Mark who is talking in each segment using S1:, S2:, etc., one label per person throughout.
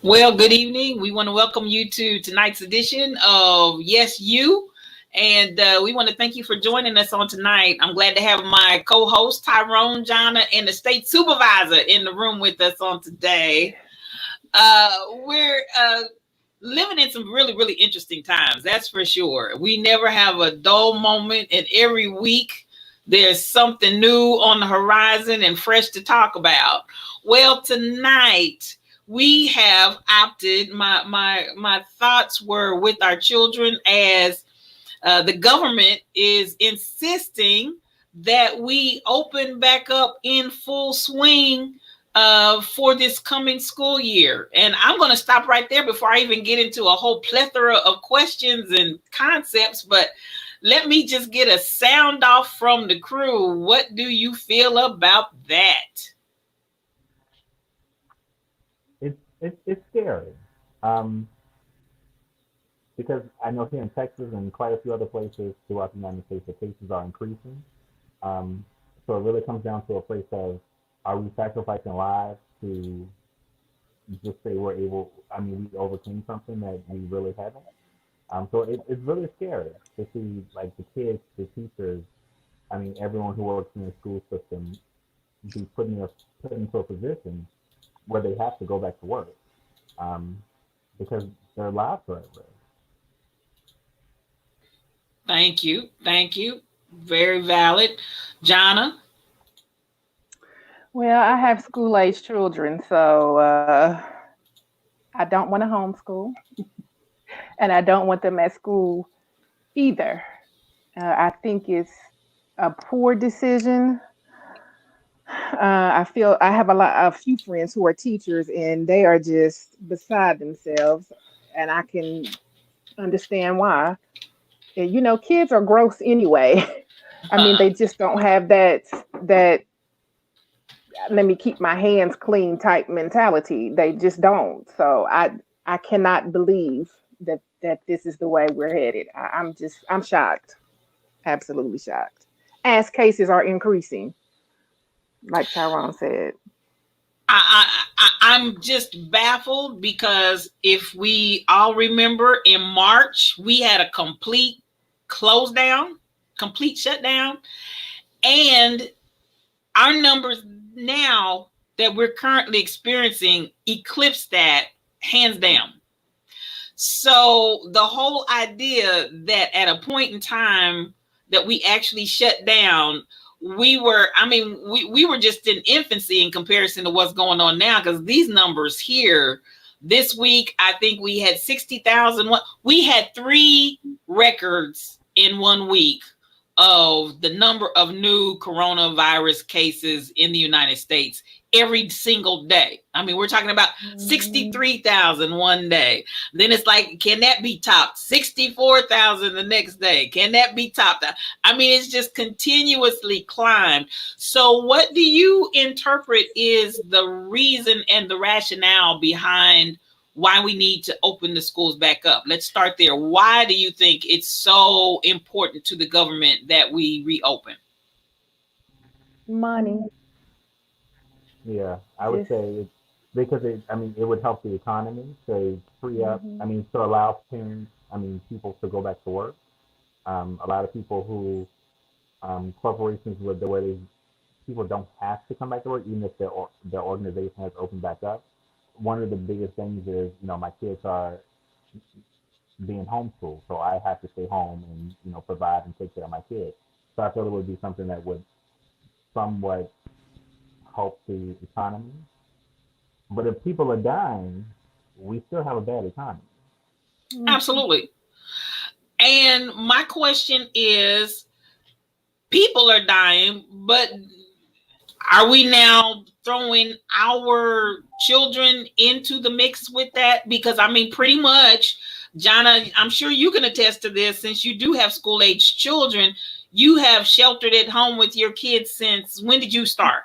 S1: Well, good evening. We want to welcome you to tonight's edition of Yes You. And we want to thank you for joining us on tonight. I'm glad to have my co host, Tyrone Jana, and the state supervisor in the room with us on today. We're living in some really, really interesting times. That's for sure. We never have a dull moment, and every week there's something new on the horizon and fresh to talk about. Well, tonight we have opted. My thoughts were with our children as the government is insisting that we open back up in full swing for this coming school year. And I'm going to stop right there before I even get into a whole plethora of questions and concepts. But let me just get a sound off from the crew. What do you feel about that?
S2: It's scary, um, because I know here in Texas and quite a few other places throughout the United States, the cases are increasing. Um, so it really comes down to a place of, are we sacrificing lives to just say we're able? I mean, we overcame something that we really haven't. So it's really scary to see like the kids, the teachers. I mean, everyone who works in the school system be put into a position where they have to go back to work, um, because their lives are at risk.
S1: Thank you. Thank you. Very valid. Jana?
S3: Well, I have school age children, so I don't want to homeschool and I don't want them at school either. I think it's a poor decision. I feel I have a few friends who are teachers and they are just beside themselves, and I can understand why. And, kids are gross anyway. I mean, they just don't have that let me keep my hands clean type mentality. They just don't. So I cannot believe that this is the way we're headed. I'm shocked, absolutely shocked. As cases are increasing, like Tyrone said.
S1: I'm just baffled because if we all remember in March, we had a complete close down, complete shutdown, and our numbers now that we're currently experiencing eclipse that hands down. So the whole idea that at a point in time that we actually shut down, we were just in infancy in comparison to what's going on now, because these numbers here this week, I think we had 60,000. We had three records in 1 week of the number of new coronavirus cases in the United States every single day. I mean, we're talking about
S3: Mm,
S1: 63,000 one day. Then it's like, can that be topped? 64,000 the next day. Can that be topped? I mean, it's just continuously climbed. So, what do you interpret is the reason and the rationale behind why we need to open the schools back up? Let's start there. Why do you think it's so important to the government that we reopen?
S3: money,
S2: Yeah, I would
S3: just
S2: say it's because I mean, it would help the economy to free up. I
S3: hmm
S2: mean, to allow parents, I mean, people to go back to work. A lot of people who corporations with the way people don't have to come back to work, even if their organization has opened back up. One of the biggest things is, my kids are being homeschooled, so I have to stay home and provide and take care of my kids. So I feel it would be something that would somewhat help the economy. But if people are dying, we still have a bad economy.
S3: hmm
S1: Absolutely. And my question is, people are dying, but are we now throwing our children into the mix with that? Because I mean, pretty much, Jana, I'm sure you can attest to this since you do have school age children. You have sheltered at home with your kids since when did you start?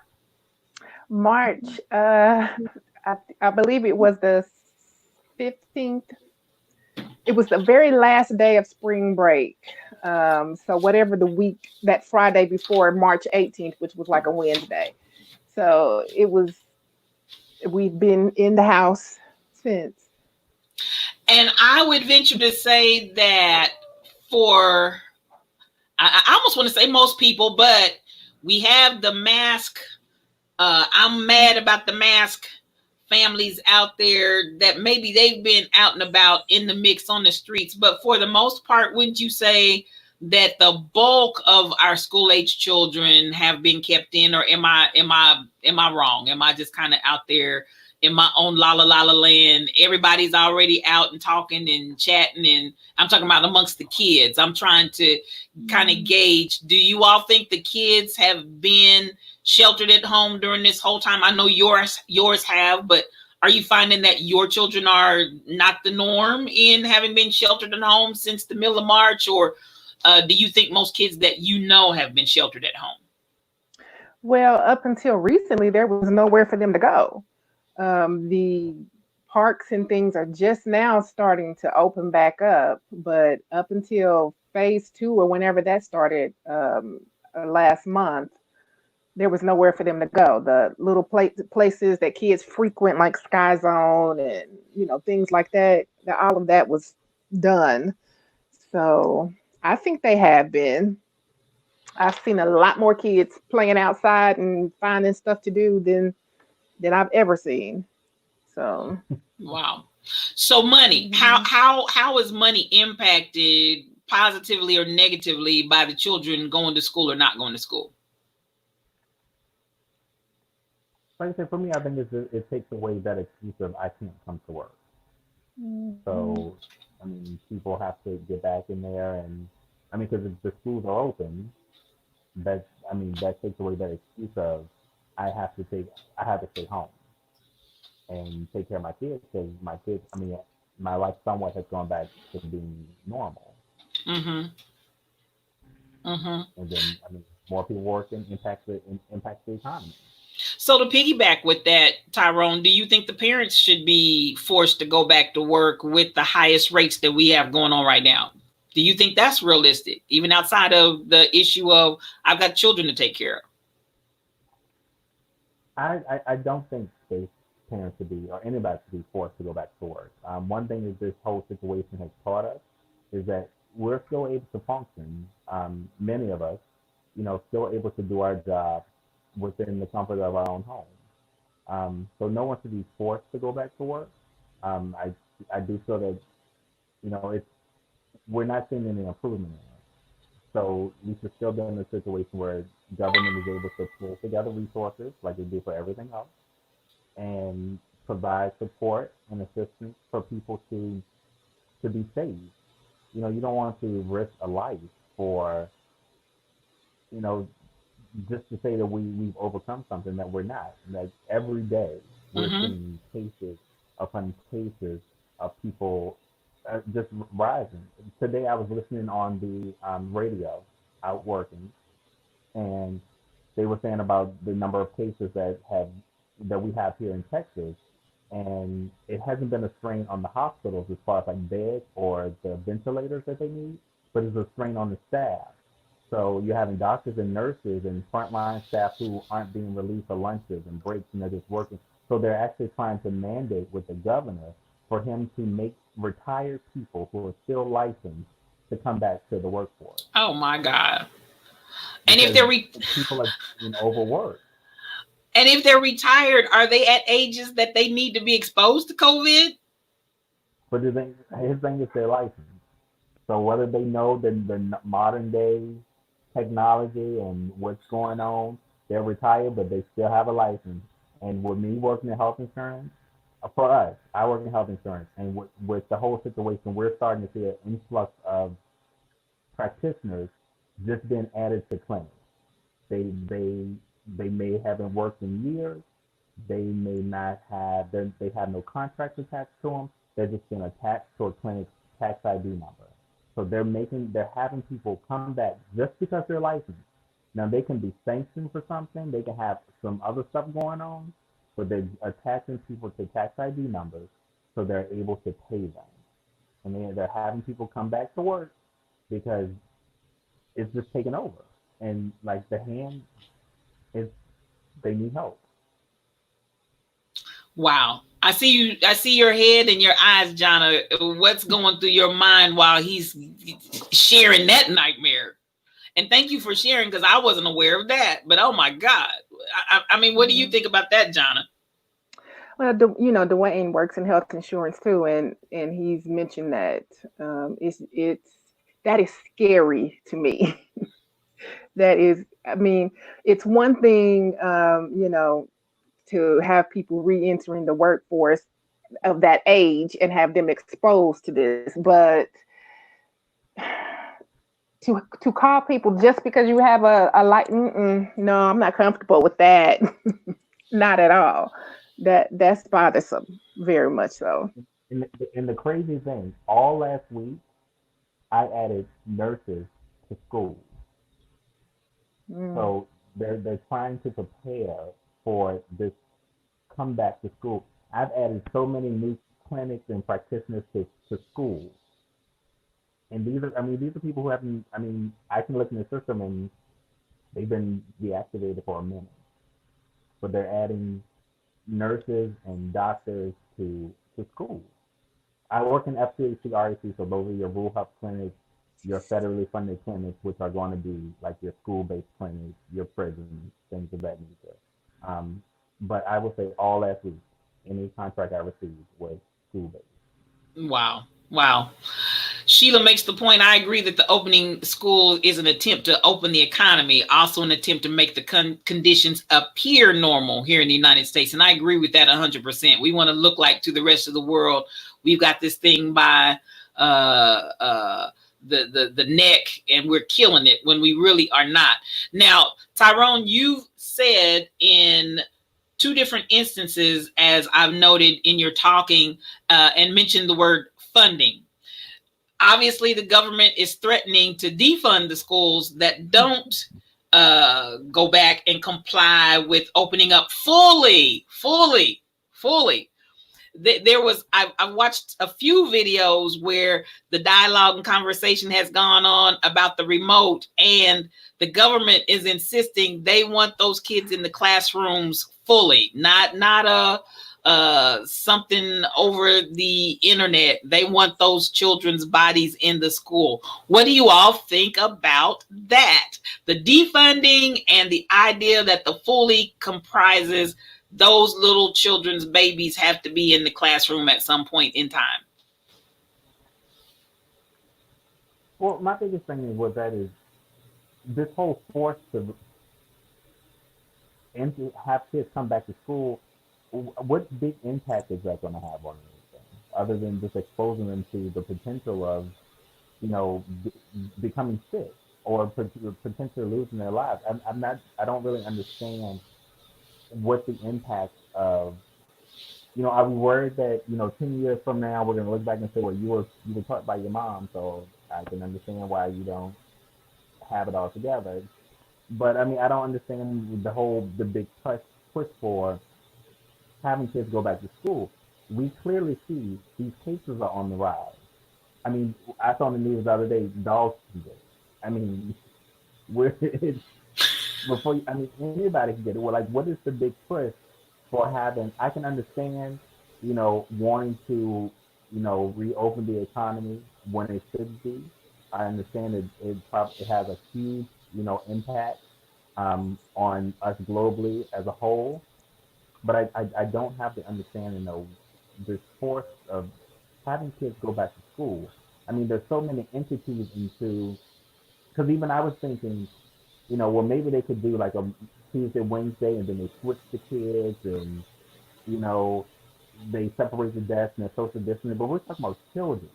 S3: March. I believe it was the 15th. It was the very last day of spring break. So whatever the week, that Friday before March 18th, which was like a Wednesday. So we've been in the house sense.
S1: And I would venture to say that for, I almost want to say most people, but we have the mask. I'm mad about the mask families out there that maybe they've been out and about in the mix on the streets. But for the most part, wouldn't you say that the bulk of our school age children have been kept in, or am I wrong? Am I just kind of out there in my own la land? Everybody's already out and talking and chatting, and I'm talking about amongst the kids. I'm trying to kind of gauge, do you all think the kids have been sheltered at home during this whole time? I know yours have, but are you finding that your children are not the norm in having been sheltered at home since the middle of March, or do you think most kids that you know have been sheltered at home?
S3: Well, up until recently, there was nowhere for them to go. The parks and things are just now starting to open back up, but up until phase 2 or whenever that started last month, there was nowhere for them to go. The little places that kids frequent, like Sky Zone and things like that, all of that was done. So I think they have been. I've seen a lot more kids playing outside and finding stuff to do than I've ever seen. So
S1: Wow. So money, how is money impacted positively or negatively by the children going to school or not going to school?
S2: Like I said, for me, I think it takes away that excuse of I can't come to work. So, I mean, people have to get back in there, and I mean, because if the schools are open, that takes away that excuse of I have to stay home and take care of my kids, because my kids, I mean, my life somewhat has gone back to being normal.
S1: Mm-hmm. Mm-hmm.
S2: And then, I mean, more people working impacts the economy.
S1: So to piggyback with that, Tyrone, do you think the parents should be forced to go back to work with the highest rates that we have going on right now? Do you think that's realistic, even outside of the issue of I've got children to take care of?
S2: I don't think parents should be, or anybody should be forced to go back to work. One thing that this whole situation has taught us is that we're still able to function. Many of us, still able to do our job within the comfort of our own home. So no one should be forced to go back to work. I do feel that it's we're not seeing any improvement in it. So we should still be in a situation where government is able to pull together resources like they do for everything else, and provide support and assistance for people to be safe. You don't want to risk a life for you know just to say that we've overcome something that we're not. Like every day, we're
S1: Mm-hmm.
S2: seeing cases upon cases of people just rising. Today, I was listening on the radio out working, and they were saying about the number of cases that we have here in Texas, and it hasn't been a strain on the hospitals as far as like beds or the ventilators that they need, but it's a strain on the staff. So you're having doctors and nurses and frontline staff who aren't being released for lunches and breaks, and they're just working. So they're actually trying to mandate with the governor for him to make retired people who are still licensed to come back to the workforce,
S1: Oh my God. And if
S2: because
S1: they're
S2: people are being overworked.
S1: and if they're retired, are they at ages that they need to be exposed to COVID?
S2: But his thing is their license. So whether they know the modern day technology and what's going on, they're retired, but they still have a license. And with me working in health insurance, for us, I work in health insurance, and with the whole situation, we're starting to see an influx of practitioners just being added to clinics. They they they may haven't worked in years. They may not have they have no contracts attached to them. They're just been attached to a clinic's tax ID number. So they're having people come back just because they're licensed. Now they can be sanctioned for something. They can have some other stuff going on, but they're attaching people to tax ID numbers so they're able to pay them. And they're having people come back to work because it's just taken over. And like the hand is they need help.
S1: Wow. I see you. I see your head and your eyes, Jonna. What's going through your mind while he's sharing that nightmare? And thank you for sharing because I wasn't aware of that. But oh my God, I mean, what do you think about that, Jonna?
S3: Well, Dwayne works in health insurance too, and he's mentioned that it's that is scary to me. That is, I mean, it's one thing, to have people re-entering the workforce of that age and have them exposed to this, but to call people just because you have a light, no, I'm not comfortable with that. Not at all. That's bothersome, very much so.
S2: And the crazy thing, all last week, I added nurses to schools.
S3: Mm.
S2: So they're trying to prepare for this comeback to school. I've added so many new clinics and practitioners to schools. And these are people who haven't, I can look in the system and they've been deactivated for a minute. But they're adding nurses and doctors to schools. I work in FCHC RAC, so those are your rural health clinics, your federally funded clinics, which are going to be like your school-based clinics, your prisons, things of that nature. Um, but I will say all last week, any contract I received was school-based.
S1: Wow. Wow. Sheila makes the point. I agree that the opening school is an attempt to open the economy, also an attempt to make the conditions appear normal here in the United States. And I agree with that 100%. We want to look like to the rest of the world, we've got this thing by the neck and we're killing it when we really are not. Now, Tyrone, you've said in two different instances, as I've noted in your talking, and mentioned the word funding. Obviously, the government is threatening to defund the schools that don't go back and comply with opening up fully. There was, I've watched a few videos where the dialogue and conversation has gone on about the remote, and the government is insisting they want those kids in the classrooms fully, not something over the internet. They want those children's bodies in the school. What do you all think about that? The defunding and the idea that the fully comprises those little children's babies have to be in the classroom at some point in time.
S2: Well, my biggest thing is with that is this whole force to and to have kids come back to school. What big impact is that going to have on anything, other than just exposing them to the potential of, you know, becoming sick or potentially losing their lives? I'm not. I don't really understand what the impact of. Are we worried that 10 years from now we're going to look back and say, well, you were taught by your mom, so I can understand why you don't have it all together. But I don't understand the big push for having kids go back to school. We clearly see these cases are on the rise. I saw on the news the other day, dogs can get it. I mean, we're before anybody can get it. Well, like, what is the big push for having? I can understand, wanting to, reopen the economy when it should be. I understand it has a huge, impact on us globally as a whole. But I don't have the understanding of this force of having kids go back to school. There's so many entities into, because even I was thinking, well, maybe they could do like a Tuesday, Wednesday, and then they switch the kids, and you know, they separate the desks and they're social distancing. But we're talking about children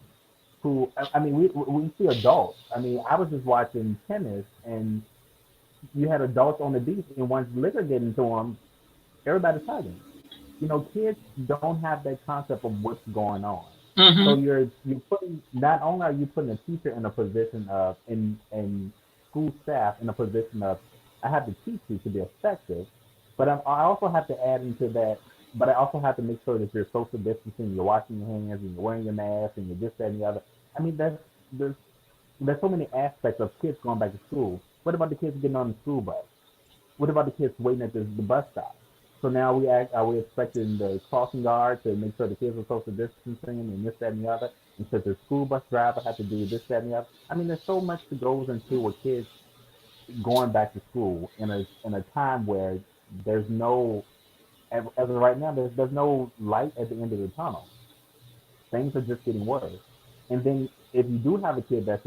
S2: who, we see adults. I was just watching tennis, and you had adults on the beach, and once liquor get into them, everybody's hugging. Kids don't have that concept of what's going on. So
S1: Mm-hmm.
S2: you're putting, not only are you putting a teacher in a position of in school staff in a position of, I have to teach you to be effective, but I also have to add into that. But I also have to make sure that you're social distancing, you're washing your hands, and you're wearing your mask, and you're this, that, and the other. There's there's so many aspects of kids going back to school. What about the kids getting on the school bus? What about the kids waiting at the bus stop? So now are we expecting the crossing guard to make sure the kids are social distancing and this, that, and the other? And so the school bus driver have to do this, that, and the other. I mean, there's so much that goes into with kids going back to school in a time where there's no, as of right now, there's no light at the end of the tunnel. Things are just getting worse. And then if you do have a kid that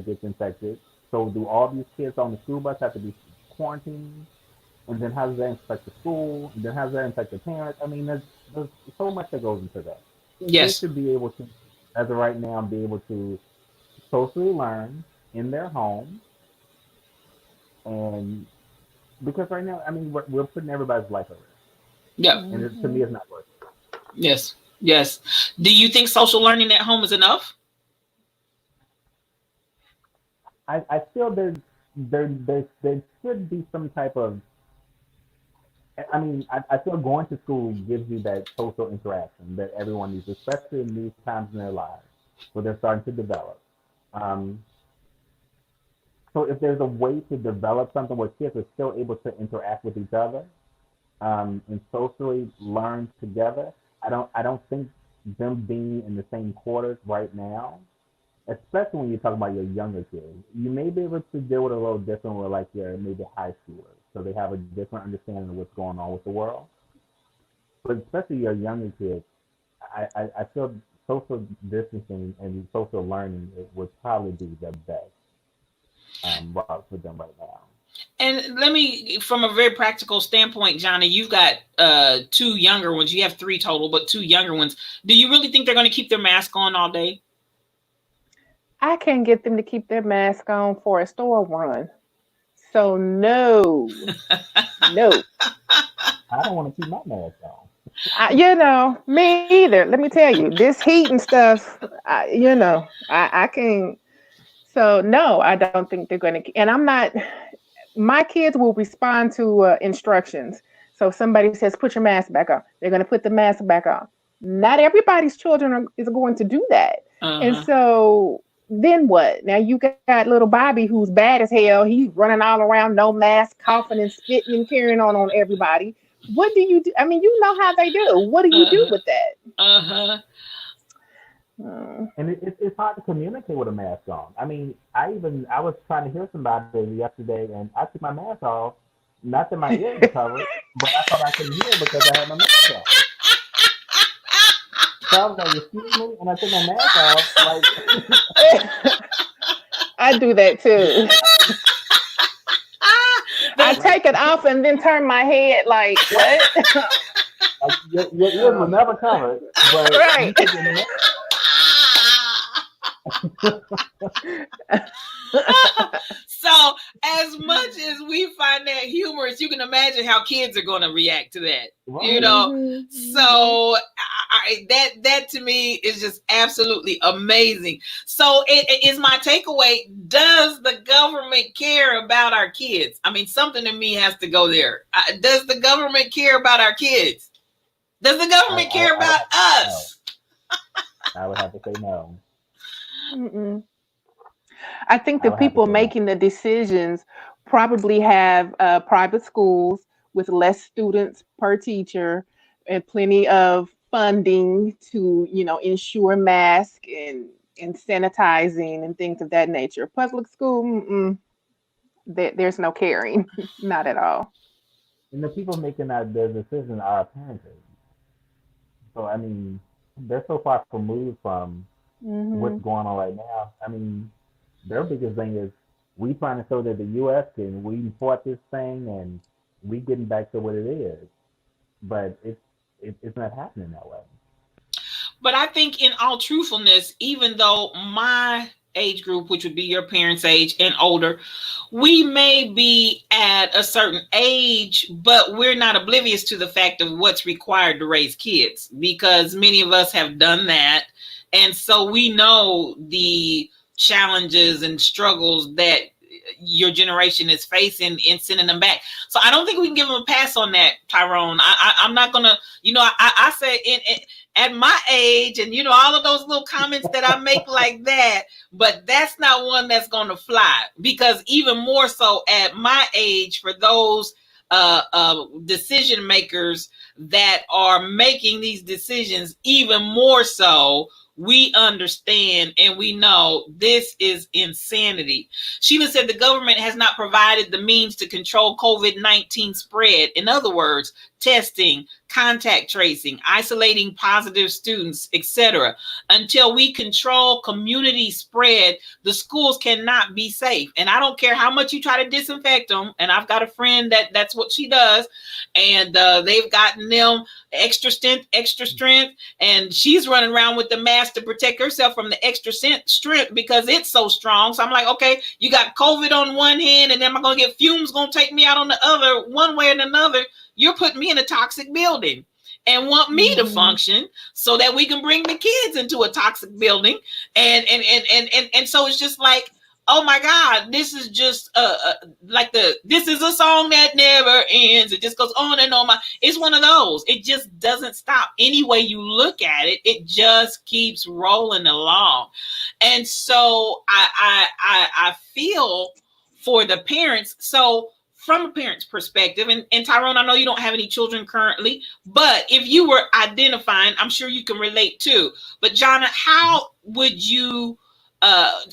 S2: gets infected, so do all these kids on the school bus have to be quarantined? And then how does that affect the school? And then how does that affect the parents? I mean, there's so much that goes into that. Kids
S1: Yes.
S2: should be able to, as of right now, be able to socially learn in their home, and because right now, I mean, we're putting everybody's life at risk,
S1: Yep.
S2: and to me, it's not worth it.
S1: Yes. Yes. Do you think social learning at home is enough?
S2: I feel there should be some type of. I mean, I feel going to school gives you that social interaction that everyone needs, especially in these times in their lives where they're starting to develop. Um, so if there's a way to develop something where kids are still able to interact with each other, and socially learn together, I don't think them being in the same quarters right now, especially when you're talking about your younger kids, you may be able to deal with it a little different with like your maybe high schoolers, so they have a different understanding of what's going on with the world. But especially your younger kids, I feel social distancing and social learning would probably be the best route for them right now.
S1: And let me, from a very practical standpoint, Johnny, you've got two younger ones. You have three total, but two younger ones. Do you really think they're going to keep their mask on all day?
S3: I can't get them to keep their mask on for a store run. So no, no.
S2: I don't want to keep my mask on.
S3: Me either. Let me tell you, this heat and stuff. I can't. So no, I don't think they're going to. And I'm not. My kids will respond to instructions. So if somebody says, "Put your mask back on," they're going to put the mask back on. Not everybody's children is going to do that, and
S1: Uh-huh.
S3: so then what? Now you got little Bobby who's bad as hell. He's running all around, no mask, coughing and spitting and carrying on everybody. What do you do? I mean, you know how they do. What do you do
S1: Uh-huh.
S3: with that?
S1: Uh-huh.
S3: Hmm.
S2: And it's hard to communicate with a mask on. I mean, I was trying to hear somebody yesterday, and I took my mask off. Not that my ears were covered, but I thought I couldn't hear because I had my mask on. So I was like, "Excuse me," and I took my mask off. Like,
S3: I do that too.
S1: Ah,
S3: I
S1: that's
S2: like,
S3: take it off and then turn my head like what?
S2: your ears were
S3: Oh,
S2: never covered, but
S3: right.
S2: you took your mask.
S1: so as much as we find that humorous, you can imagine how kids are going to react to that. You
S2: Right.
S1: know,
S3: Hmm. Hmm.
S1: so that to me is just absolutely amazing. So it is my takeaway. Does the government care about our kids? I mean, something in me has to go there. Does the government care about our kids? Does the government care
S2: I would
S1: about
S2: have to say no.
S1: us?
S2: I would have to say no.
S3: Mm-mm. I think
S2: I
S3: the
S2: would have to
S3: people
S2: say no.
S3: making the decisions probably have private schools with less students per teacher and plenty of funding to, ensure mask and sanitizing and things of that nature. Public school, there's no caring, not at all.
S2: And the people making the decision are parents. So I mean, they're so far removed from what's
S3: Hmm.
S2: going on right now. I mean, their biggest thing is we trying to show that the U.S. can we fought this thing and we getting back to what it is, but it's not happening that way.
S1: But I think, in all truthfulness, even though my age group, which would be your parents' age and older, we may be at a certain age, but we're not oblivious to the fact of what's required to raise kids because many of us have done that. And so we know the challenges and struggles that your generation is facing in sending them back. So I don't think we can give them a pass on that, Tyrone. I'm not gonna, I say at my age, and all of those little comments that I make like that, but that's not one that's gonna fly because even more so at my age, for those decision makers that are making these decisions even more so, we understand and we know this is insanity. Sheila said the government has not provided the means to control COVID-19 spread. In other words, testing, contact tracing, isolating positive students, etc. Until we control community spread, the schools cannot be safe. And I don't care how much you try to disinfect them. And I've got a friend that's what she does. And they've gotten them extra strength. And she's running around with the mask to protect herself from the extra strength because it's so strong. So I'm like, okay, you got COVID on one hand, and then I'm going to get fumes going to take me out on the other, one way or another. You're putting me in a toxic building and want me to function so that we can bring the kids into a toxic building. And so it's just like, oh my God, this is just like this is a song that never ends. It just goes on and on. It's one of those. It just doesn't stop. Any way you look at it, it just keeps rolling along. And so I feel for the parents. So from a parent's perspective, and Tyrone, I know you don't have any children currently, but if you were identifying, I'm sure you can relate too. But Jonna, how would you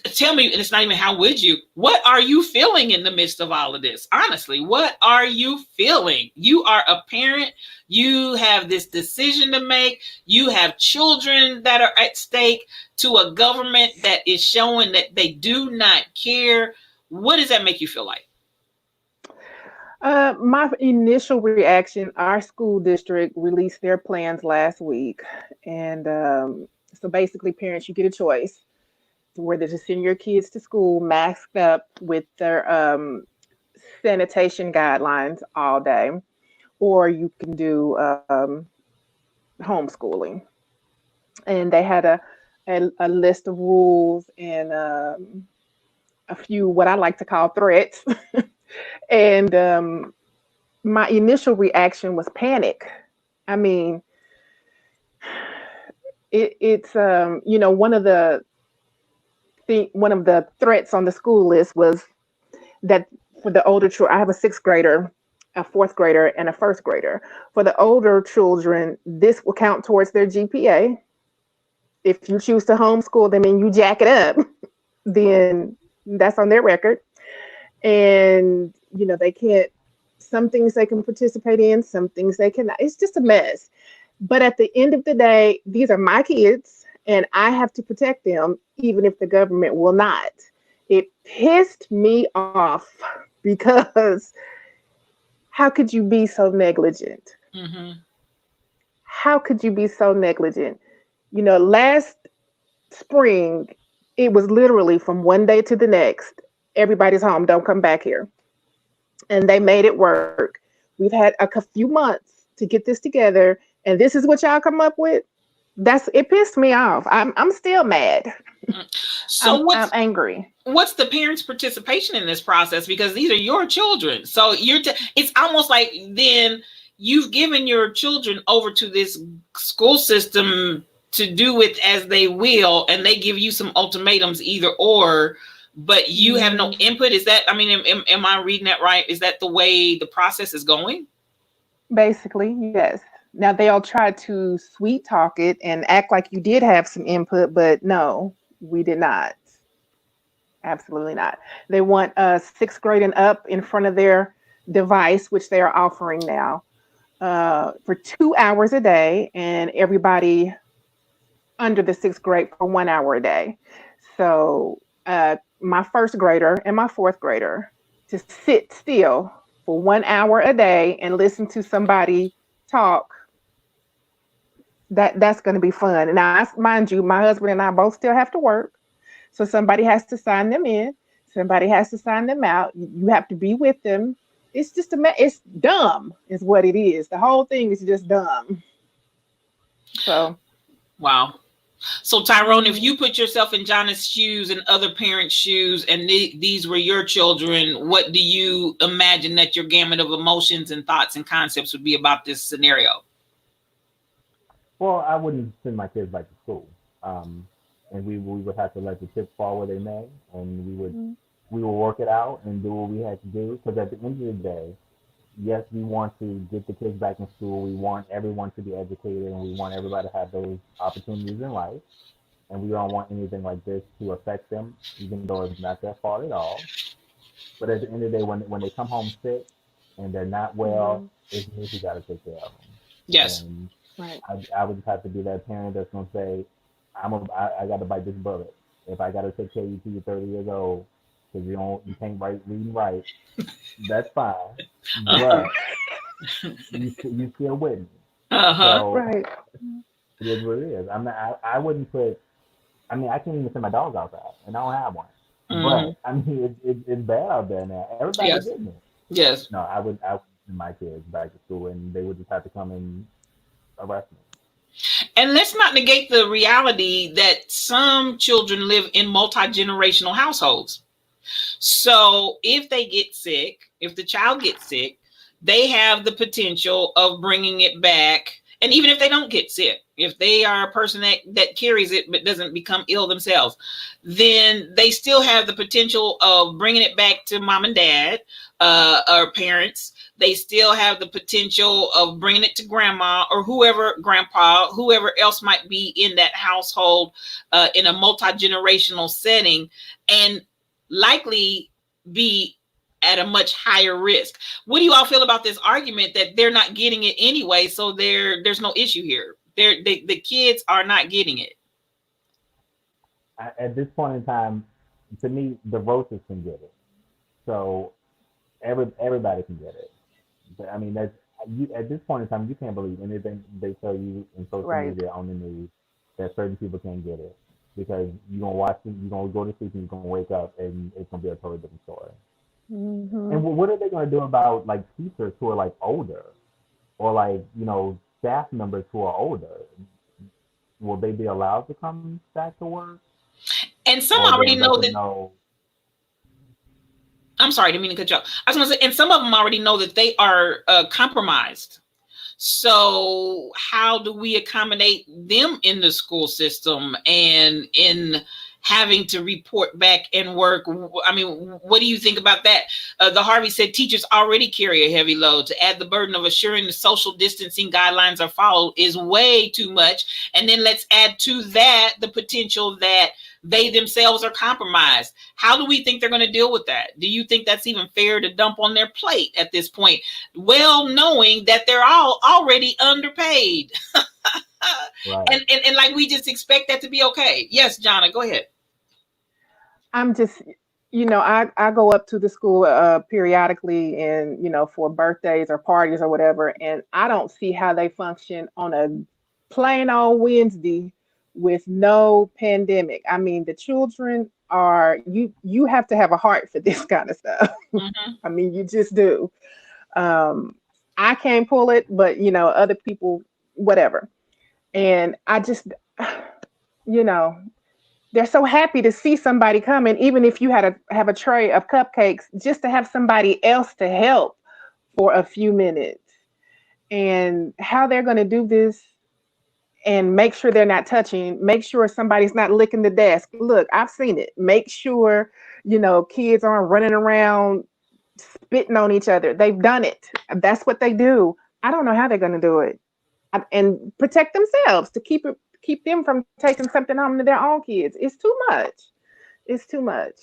S1: tell me, and it's not even how would you, what are you feeling in the midst of all of this? Honestly, what are you feeling? You are a parent, you have this decision to make, you have children that are at stake, to a government that is showing that they do not care. What does that make you feel like?
S3: My initial reaction, our school district released their plans last week. And so basically, parents, you get a choice whether to send your kids to school masked up with their sanitation guidelines all day, or you can do homeschooling. And they had a list of rules and a few what I like to call threats. And my initial reaction was panic. I mean, it's one of the threats on the school list was that for the older children, I have a sixth grader, a fourth grader, and a first grader. For the older children, this will count towards their GPA. If you choose to homeschool them and you jack it up, then that's on their record. And they can't. Some things they can participate in, some things they cannot. It's just a mess. But at the end of the day, these are my kids, and I have to protect them, even if the government will not. It pissed me off because how could you be so negligent?
S1: Mm-hmm.
S3: How could you be so negligent? Last spring, it was literally from one day to the next, everybody's home, don't come back here. And they made it work. We've had a few months to get this together, and this is what y'all come up with. It pissed me off. I'm still mad.
S1: So
S3: I'm angry.
S1: What's the parents' participation in this process? Because these are your children. So it's almost like then you've given your children over to this school system to do it as they will, and they give you some ultimatums, either or, but you have no input. Is that, I mean, am I reading that right? Is that the way the process is going?
S3: Basically, yes. Now they'll try to sweet talk it and act like you did have some input, but no, we did not. Absolutely not. They want sixth grade and up in front of their device, which they are offering now, for 2 hours a day, and everybody under the sixth grade for 1 hour a day. So my first grader and my fourth grader to sit still for 1 hour a day and listen to somebody talk. That's going to be fun. And now, mind you, my husband and I both still have to work. So somebody has to sign them in. Somebody has to sign them out. You have to be with them. It's just it's dumb is what it is. The whole thing is just dumb. So.
S1: Wow. So Tyrone, if you put yourself in Jonna's shoes and other parents' shoes, and these were your children, what do you imagine that your gamut of emotions and thoughts and concepts would be about this scenario?
S2: Well, I wouldn't send my kids back to school, and we would have to let the chips fall where they may, and we would work it out and do what we had to do. Because at the end of the day, yes, we want to get the kids back in school. We want everyone to be educated, and we want everybody to have those opportunities in life. And we don't want anything like this to affect them, even though it's not their fault at all. But at the end of the day, when they come home sick and they're not well,
S3: Mhm.
S2: it's me who got to take care of them.
S1: Yes.
S2: And
S3: Right.
S2: I would just have to be that parent that's gonna say, I got to bite this bullet. If I got to take care of you till you're 30 years old, because you can't read and write, that's fine.
S1: Uh-huh.
S2: But you still with me.
S1: Uh-huh.
S2: So
S3: Right.
S2: it is what it is. I wouldn't put. I mean, I can't even send my dog outside, and I don't have one.
S1: Hmm.
S2: But I mean, it's bad out there now. Everybody's
S1: Yes.
S2: getting it.
S1: Yes.
S2: No, I would send my kids back to school, and they would just have to come and arrest me.
S1: And let's not negate the reality that some children live in multi-generational households. So if they get sick, if the child gets sick, they have the potential of bringing it back. And even if they don't get sick, if they are a person that carries it but doesn't become ill themselves, then they still have the potential of bringing it back to mom and dad or parents. They still have the potential of bringing it to grandma or whoever, grandpa, whoever else might be in that household in a multi-generational setting. And likely be at a much higher risk. What do you all feel about this argument that they're not getting it anyway, so there's no issue here? The kids are not getting it.
S2: At this point in time, to me, the roaches can get it. So everybody can get it. But, I mean, that's you at this point in time. You can't believe anything they tell you in social
S3: Right.
S2: media on the news that certain people can't get it because you're gonna watch it, you're gonna go to sleep, and you're gonna wake up, and it's gonna be a totally different story.
S3: Mhm.
S2: And what are they gonna do about like teachers who are like older, or like staff members who are older? Will they be allowed to come back to work,
S1: And some
S2: or are they
S1: already
S2: gonna let
S1: know
S2: them
S1: that.
S2: know?
S1: I'm sorry, I didn't mean to cut you off. I was going to say, and some of them already know that they are compromised. So how do we accommodate them in the school system and in having to report back and work? I mean, what do you think about that? The Harvey said teachers already carry a heavy load. To add the burden of assuring the social distancing guidelines are followed is way too much. And then let's add to that the potential that they themselves are compromised. How do we think they're going to deal with that? Do you think that's even fair to dump on their plate at this point? Well, knowing that they're all already underpaid.
S2: Right.
S1: And like we just expect that to be okay. Yes, Jonna, go ahead.
S3: I'm just, I go up to the school periodically and, for birthdays or parties or whatever, and I don't see how they function on a plain old Wednesday with no pandemic. I mean, the children are, you have to have a heart for this kind of stuff.
S1: Mm-hmm.
S3: I mean, you just do. Um, I can't pull it, but, other people, whatever. And I just, you know, they're so happy to see somebody coming, even if you had to have a tray of cupcakes, just to have somebody else to help for a few minutes. And how they're going to do this and make sure they're not touching, make sure somebody's not licking the desk. Look, I've seen it. Make sure, kids aren't running around spitting on each other. They've done it. That's what they do. I don't know how they're going to do it. And protect themselves to keep them from taking something home to their own kids. It's too much. It's too much.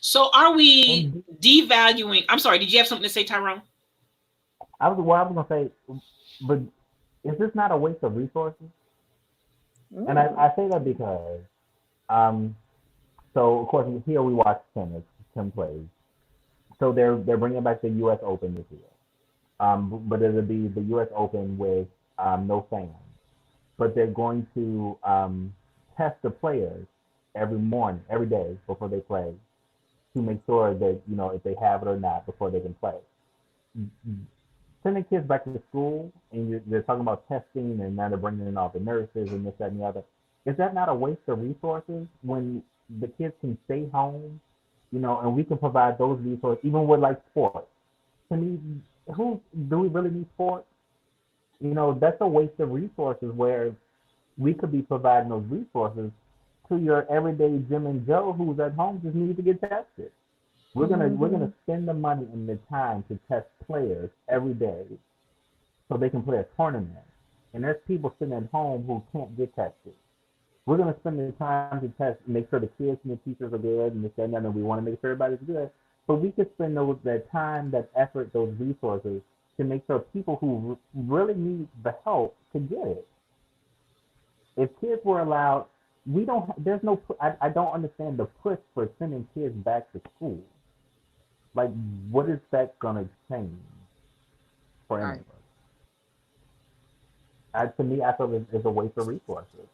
S1: So are we
S2: And
S1: devaluing? I'm sorry, did you have something to say, Tyrone?
S2: I was gonna say, but is this not a waste of resources? And I
S3: Mm.
S2: say that because, um, so of course here we watch tennis, Tim plays. So they're bringing back the U.S. Open this year. But it'll be the U.S. Open with no fans. But they're going to test the players every morning, every day before they play to make sure that if they have it or not before they can play. Sending kids back to school and they're talking about testing and now they're bringing in all the nurses and this, that, and the other. Is that not a waste of resources when the kids can stay home, and we can provide those resources even with like sports? To me, who do we really need sports? That's a waste of resources where we could be providing those resources to your everyday Jim and Joe who's at home just need to get tested. We're gonna spend the money and the time to test players every day so they can play a tournament. And there's people sitting at home who can't get tested. We're gonna spend the time to test, make sure the kids and the teachers are good and this and that, and we want to make sure everybody's good. But we could spend that time, that effort, those resources to make sure people who really need the help to get it. If kids were allowed, we don't. There's no. I don't understand the push for sending kids back to school. Like, what is that gonna change for anyone? To me, I feel it's a waste of resources.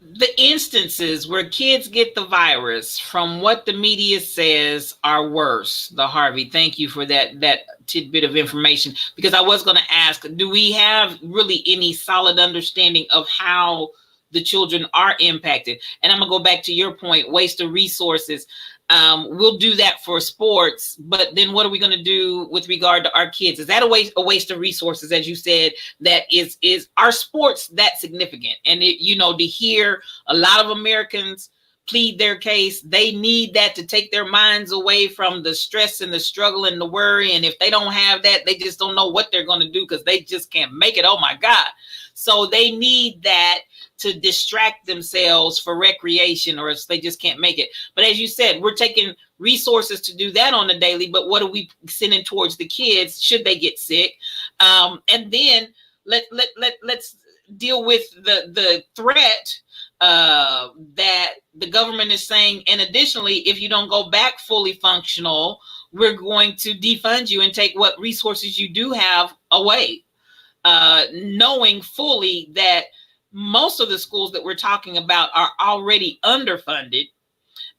S1: The instances where kids get the virus, from what the media says, are worse. The Harvey, thank you for that tidbit of information, because I was going to ask, do we have really any solid understanding of how the children are impacted? And I'm going to go back to your point, waste of resources. We'll do that for sports, but then what are we going to do with regard to our kids? Is that a waste of resources? As you said, that is our sports that significant? And to hear a lot of Americans plead their case, they need that to take their minds away from the stress and the struggle and the worry. And if they don't have that, they just don't know what they're going to do because they just can't make it. Oh my God. So they need that to distract themselves for recreation, or else they just can't make it. But as you said, we're taking resources to do that on the daily, but what are we sending towards the kids should they get sick? And then let's deal with the threat that the government is saying. And additionally, if you don't go back fully functional, we're going to defund you and take what resources you do have away, knowing fully that most of the schools that we're talking about are already underfunded.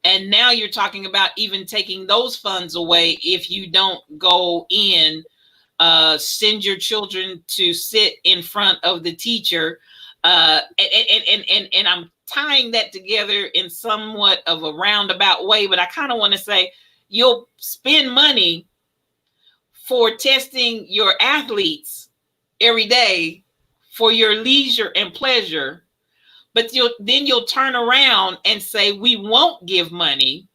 S1: And now you're talking about even taking those funds away if you don't go in, send your children to sit in front of the teacher. And I'm tying that together in somewhat of a roundabout way, but I kind of want to say you'll spend money for testing your athletes every day for your leisure and pleasure, but you'll turn around and say, we won't give money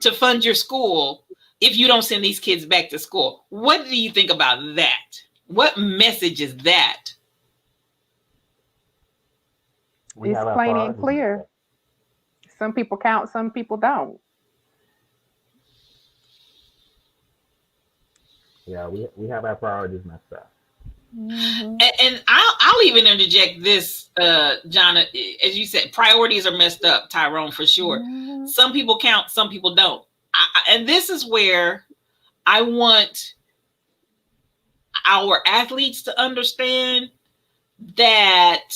S1: to fund your school if you don't send these kids back to school. What do you think about that? What message is that?
S3: It's plain and clear. Some people count, some people don't.
S2: Yeah, we have our priorities messed up.
S1: Mm-hmm. And I'll even interject this, John, as you said, priorities are messed up, Tyrone, for sure. Mm-hmm. Some people count, some people don't. And this is where I want our athletes to understand that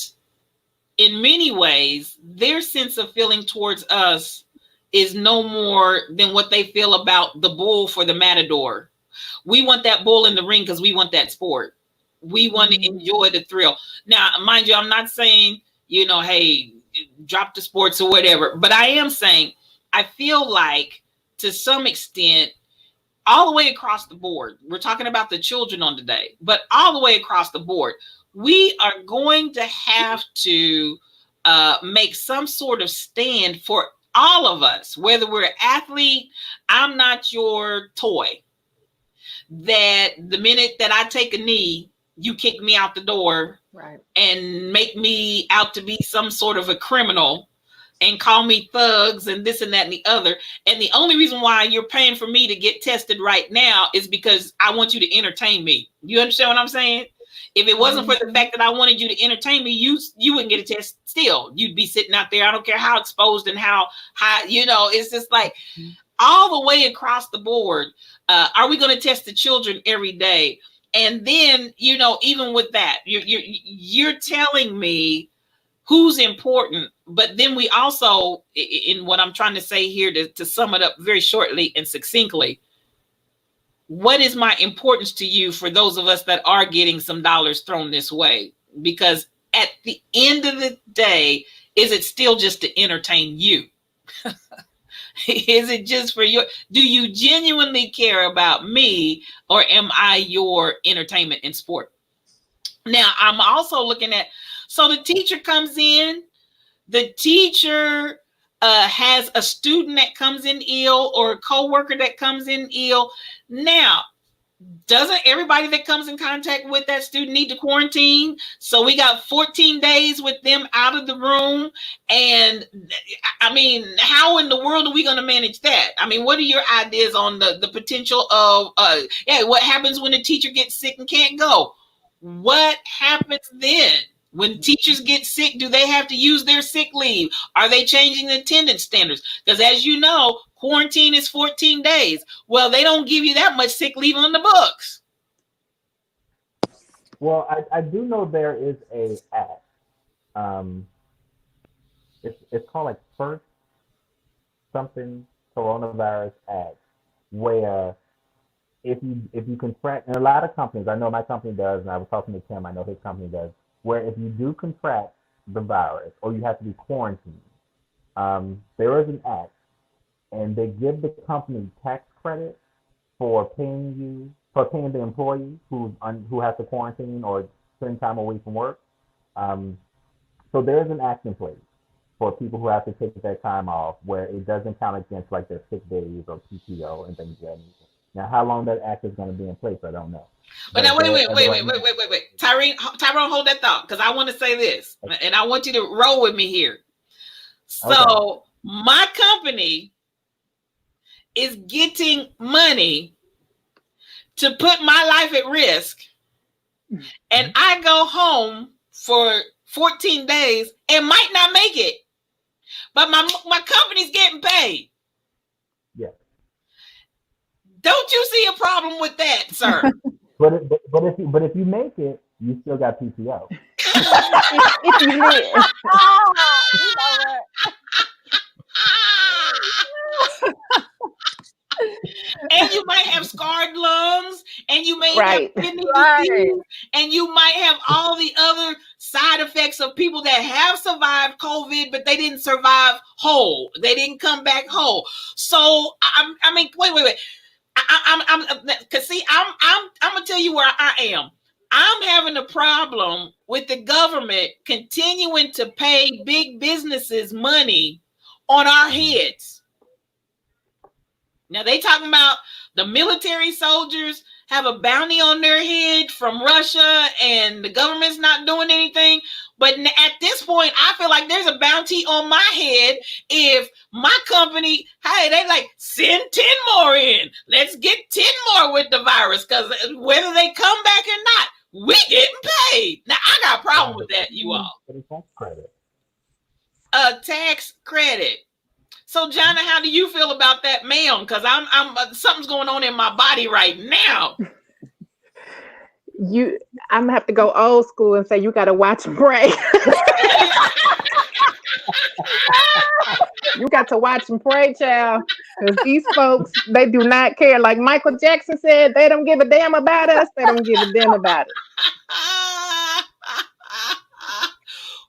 S1: in many ways, their sense of feeling towards us is no more than what they feel about the bull for the matador. We want that bull in the ring because we want that sport. We want to enjoy the thrill. Now, mind you, I'm not saying, hey, drop the sports or whatever, but I am saying I feel like to some extent, all the way across the board, we're talking about the children on today, but all the way across the board, we are going to have to make some sort of stand for all of us, whether we're an athlete. I'm not your toy that the minute that I take a knee, you kick me out the door, right, and make me out to be some sort of a criminal and call me thugs and this and that and the other. And the only reason why you're paying for me to get tested right now is because I want you to entertain me. You understand what I'm saying? If it wasn't for the fact that I wanted you to entertain me, you wouldn't get a test still. You'd be sitting out there. I don't care how exposed and how high, it's just like all the way across the board. Are we going to test the children every day? And then, even with that, you're telling me who's important. But then we also, in what I'm trying to say here to sum it up very shortly and succinctly, what is my importance to you for those of us that are getting some dollars thrown this way? Because at the end of the day, is it still just to entertain you? Is it just for do you genuinely care about me, or am I your entertainment and sport? Now, I'm also looking at, so the teacher comes in, the teacher has a student that comes in ill or a coworker that comes in ill. Now, doesn't everybody that comes in contact with that student need to quarantine? So we got 14 days with them out of the room. And I mean, how in the world are we going to manage that? I mean, what are your ideas on the potential of, what happens when a teacher gets sick and can't go? What happens then? When teachers get sick, do they have to use their sick leave? Are they changing the attendance standards? Because as you know, quarantine is 14 days. Well, they don't give you that much sick leave on the books.
S2: Well, I do know there is a act. It's called like First something Coronavirus Act, where if you contract, and a lot of companies, I know my company does, and I was talking to Tim, I know his company does, where if you do contract the virus or you have to be quarantined, there is an act, and they give the company tax credit for paying the employee who has to quarantine or spend time away from work. So there is an act in place for people who have to take that time off, where it doesn't count against like their sick days or PTO and things like that. Now, how long that act is going to be in place, I don't know.
S1: But now, wait. Tyrone, hold that thought, because I want to say this, and I want you to roll with me here. So my company is getting money to put my life at risk, and I go home for 14 days and might not make it, but my company's getting paid.
S2: Yeah.
S1: Don't you see a problem with that, sir?
S2: But if you make it, you still got PTO.
S3: If you live. You know
S1: And you might have scarred lungs, and you may have kidney disease, and you might have all the other side effects of people that have survived COVID, but they didn't survive whole. They didn't come back whole. So I mean, wait. I'm gonna tell you where I am. I'm having a problem with the government continuing to pay big businesses money on our heads. Now they talking about the military soldiers have a bounty on their head from Russia, and the government's not doing anything. But at this point, I feel like there's a bounty on my head if my company, hey, they like send 10 more in. Let's get 10 more with the virus, because whether they come back or not, we getting paid. Now I got a problem with that, you all.
S2: Tax credit.
S1: A tax credit. So, Jonna, how do you feel about that, ma'am? Because I'm something's going on in my body right now.
S3: I'm gonna have to go old school and say you gotta watch and pray. You got to watch and pray, child, because these folks, they do not care. Like Michael Jackson said, they don't give a damn about us. They don't give a damn about it.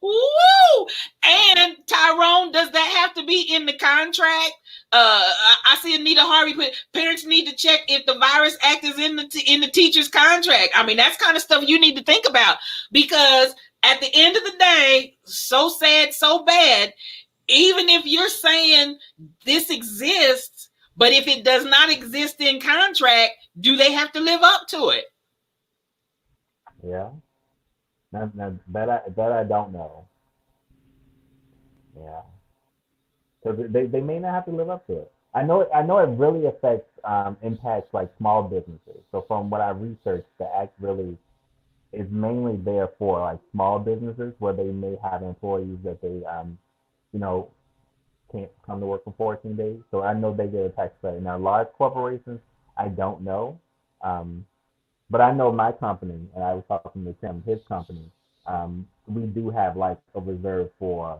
S1: Woo! And Tyrone, does that have to be in the contract? I see Anita Harvey put, parents need to check if the virus act is in the teacher's contract. I mean, that's kind of stuff you need to think about, because at the end of the day, so sad, so bad, even if you're saying this exists, but if it does not exist in contract, do they have to live up to it?
S2: Yeah. Now that I don't know. Yeah. Because they may not have to live up to it. I know it really impacts like small businesses. So from what I researched, the act really is mainly there for like small businesses where they may have employees that they can't come to work for 14 days. So I know they get a tax credit. Now large corporations, I don't know. But I know my company, and I was talking to Tim, his company, we do have like a reserve for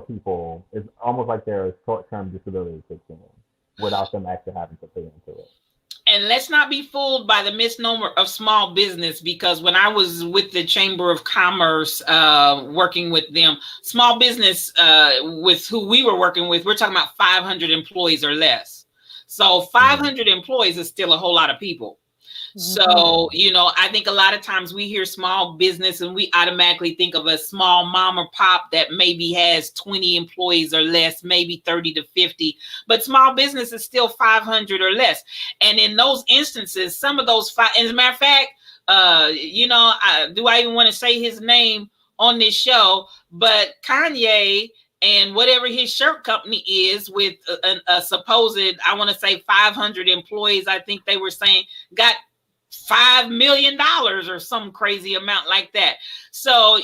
S2: people. It's almost like their short-term disability kicks in without them actually having to pay into it.
S1: And let's not be fooled by the misnomer of small business, because when I was with the Chamber of Commerce, working with them, small business with who we were working with, we're talking about 500 employees or less. So 500 employees is still a whole lot of people. So, I think a lot of times we hear small business and we automatically think of a small mom or pop that maybe has 20 employees or less, maybe 30 to 50, but small business is still 500 or less. And in those instances, some of those as a matter of fact, do I even want to say his name on this show? But Kanye and whatever his shirt company is with a supposed, I want to say 500 employees, I think they were saying, got $5 million or some crazy amount like that. So,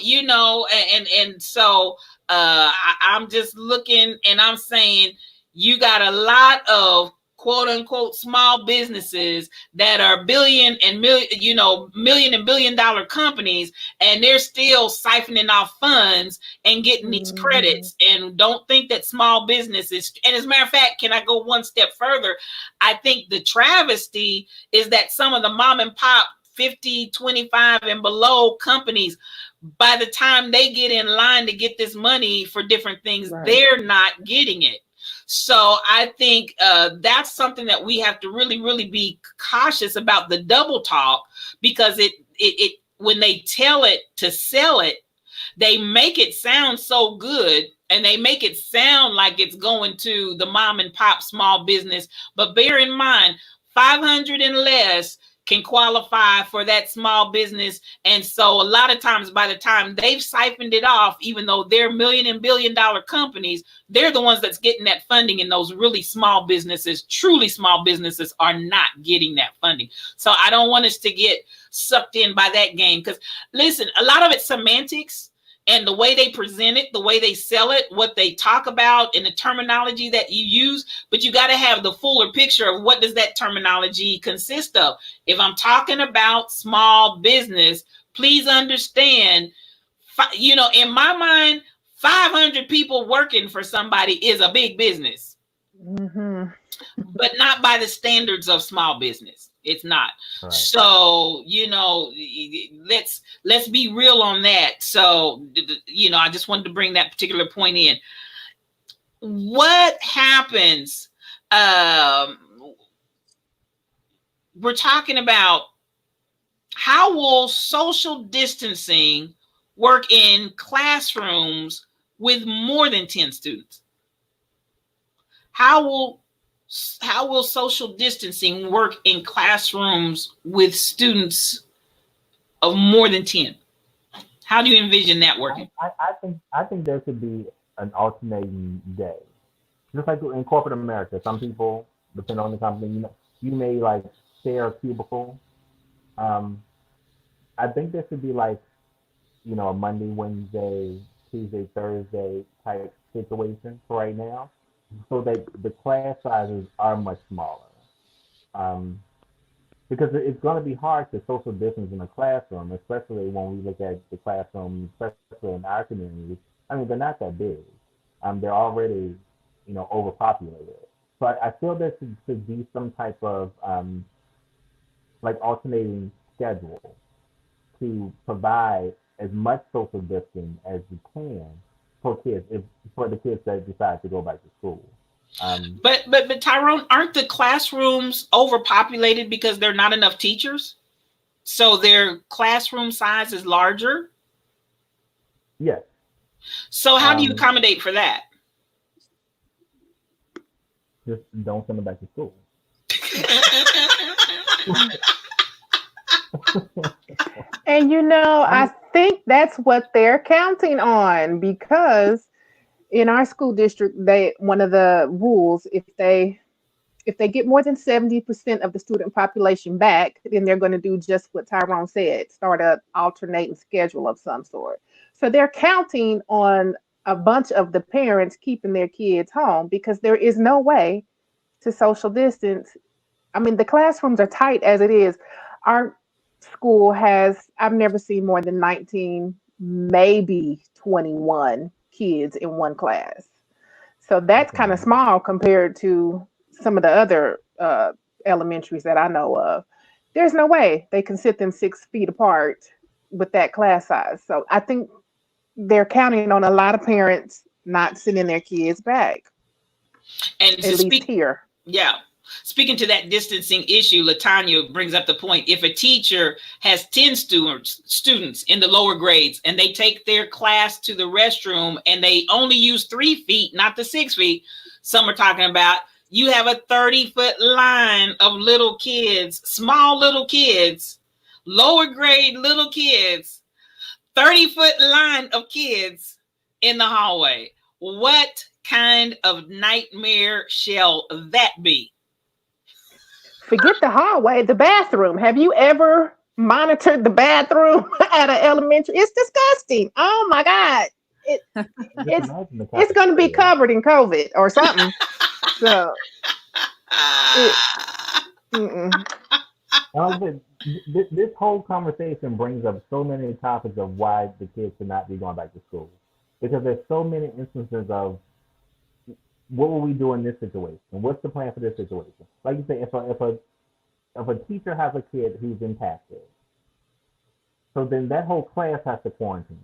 S1: so I'm just looking and I'm saying you got a lot of quote unquote small businesses that are million and billion dollar companies, and they're still siphoning off funds and getting these credits, and don't think that small businesses. And as a matter of fact, can I go one step further? I think the travesty is that some of the mom and pop 50, 25 and below companies, by the time they get in line to get this money for different things, they're not getting it. So I think that's something that we have to really, really be cautious about, the double talk, because it when they tell it to sell it, they make it sound so good and they make it sound like it's going to the mom and pop small business. But bear in mind, 500 and less can qualify for that small business. And so a lot of times, by the time they've siphoned it off, even though they're million and billion dollar companies, they're the ones that's getting that funding, and those really small businesses, truly small businesses, are not getting that funding. So I don't want us to get sucked in by that game, because listen, a lot of it's semantics and the way they present it, the way they sell it, what they talk about, and the terminology that you use. But you got to have the fuller picture of what does that terminology consist of. If I'm talking about small business, please understand, in my mind, 500 people working for somebody is a big business, but not by the standards of small business. It's not. Right. So, let's be real on that. So, I just wanted to bring that particular point in. What happens? We're talking about how will social distancing work in classrooms with more than 10 students? How will social distancing work in classrooms with students of more than 10? How do you envision that working?
S2: I think there should be an alternating day. Just like in corporate America, some people, depending on the company, you may like share a cubicle. I think there should be like, a Monday, Wednesday, Tuesday, Thursday type situation for right now, so that the class sizes are much smaller. Because it's going to be hard to social distance in a classroom, especially when we look at the classroom, especially in our communities. I mean, they're not that big. They're already, overpopulated. So I feel there should be some type of like alternating schedule to provide as much social distancing as you can for the kids that decide to go back to school.
S1: But Tyrone, aren't the classrooms overpopulated because there are not enough teachers? So their classroom size is larger?
S2: Yes.
S1: So how do you accommodate for that?
S2: Just don't send them back to school.
S3: And I think that's what they're counting on, because in our school district, one of the rules, if they get more than 70% of the student population back, then they're going to do just what Tyrone said, start an alternating schedule of some sort. So they're counting on a bunch of the parents keeping their kids home, because there is no way to social distance. I mean, the classrooms are tight as it is. Our school I've never seen more than 19, maybe 21 kids in one class. So that's kind of small compared to some of the other elementaries that I know of. There's no way they can sit them 6 feet apart with that class size. So I think they're counting on a lot of parents not sending their kids back.
S1: And
S3: at least here.
S1: Yeah. Speaking to that distancing issue, Latanya brings up the point. If a teacher has 10 students in the lower grades and they take their class to the restroom and they only use 3 feet, not the 6 feet, some are talking about, you have a 30-foot line of little kids, small little kids, lower grade little kids, 30-foot line of kids in the hallway. What kind of nightmare shall that be?
S3: Forget the hallway, the bathroom. Have you ever monitored the bathroom at an elementary? It's disgusting. Oh my God. It's going to be covered in COVID or something. So,
S2: this whole conversation brings up so many topics of why the kids should not be going back to school. Because there's so many instances of what will we do in this situation? What's the plan for this situation? Like you say, if a teacher has a kid who's impacted, so then that whole class has to quarantine.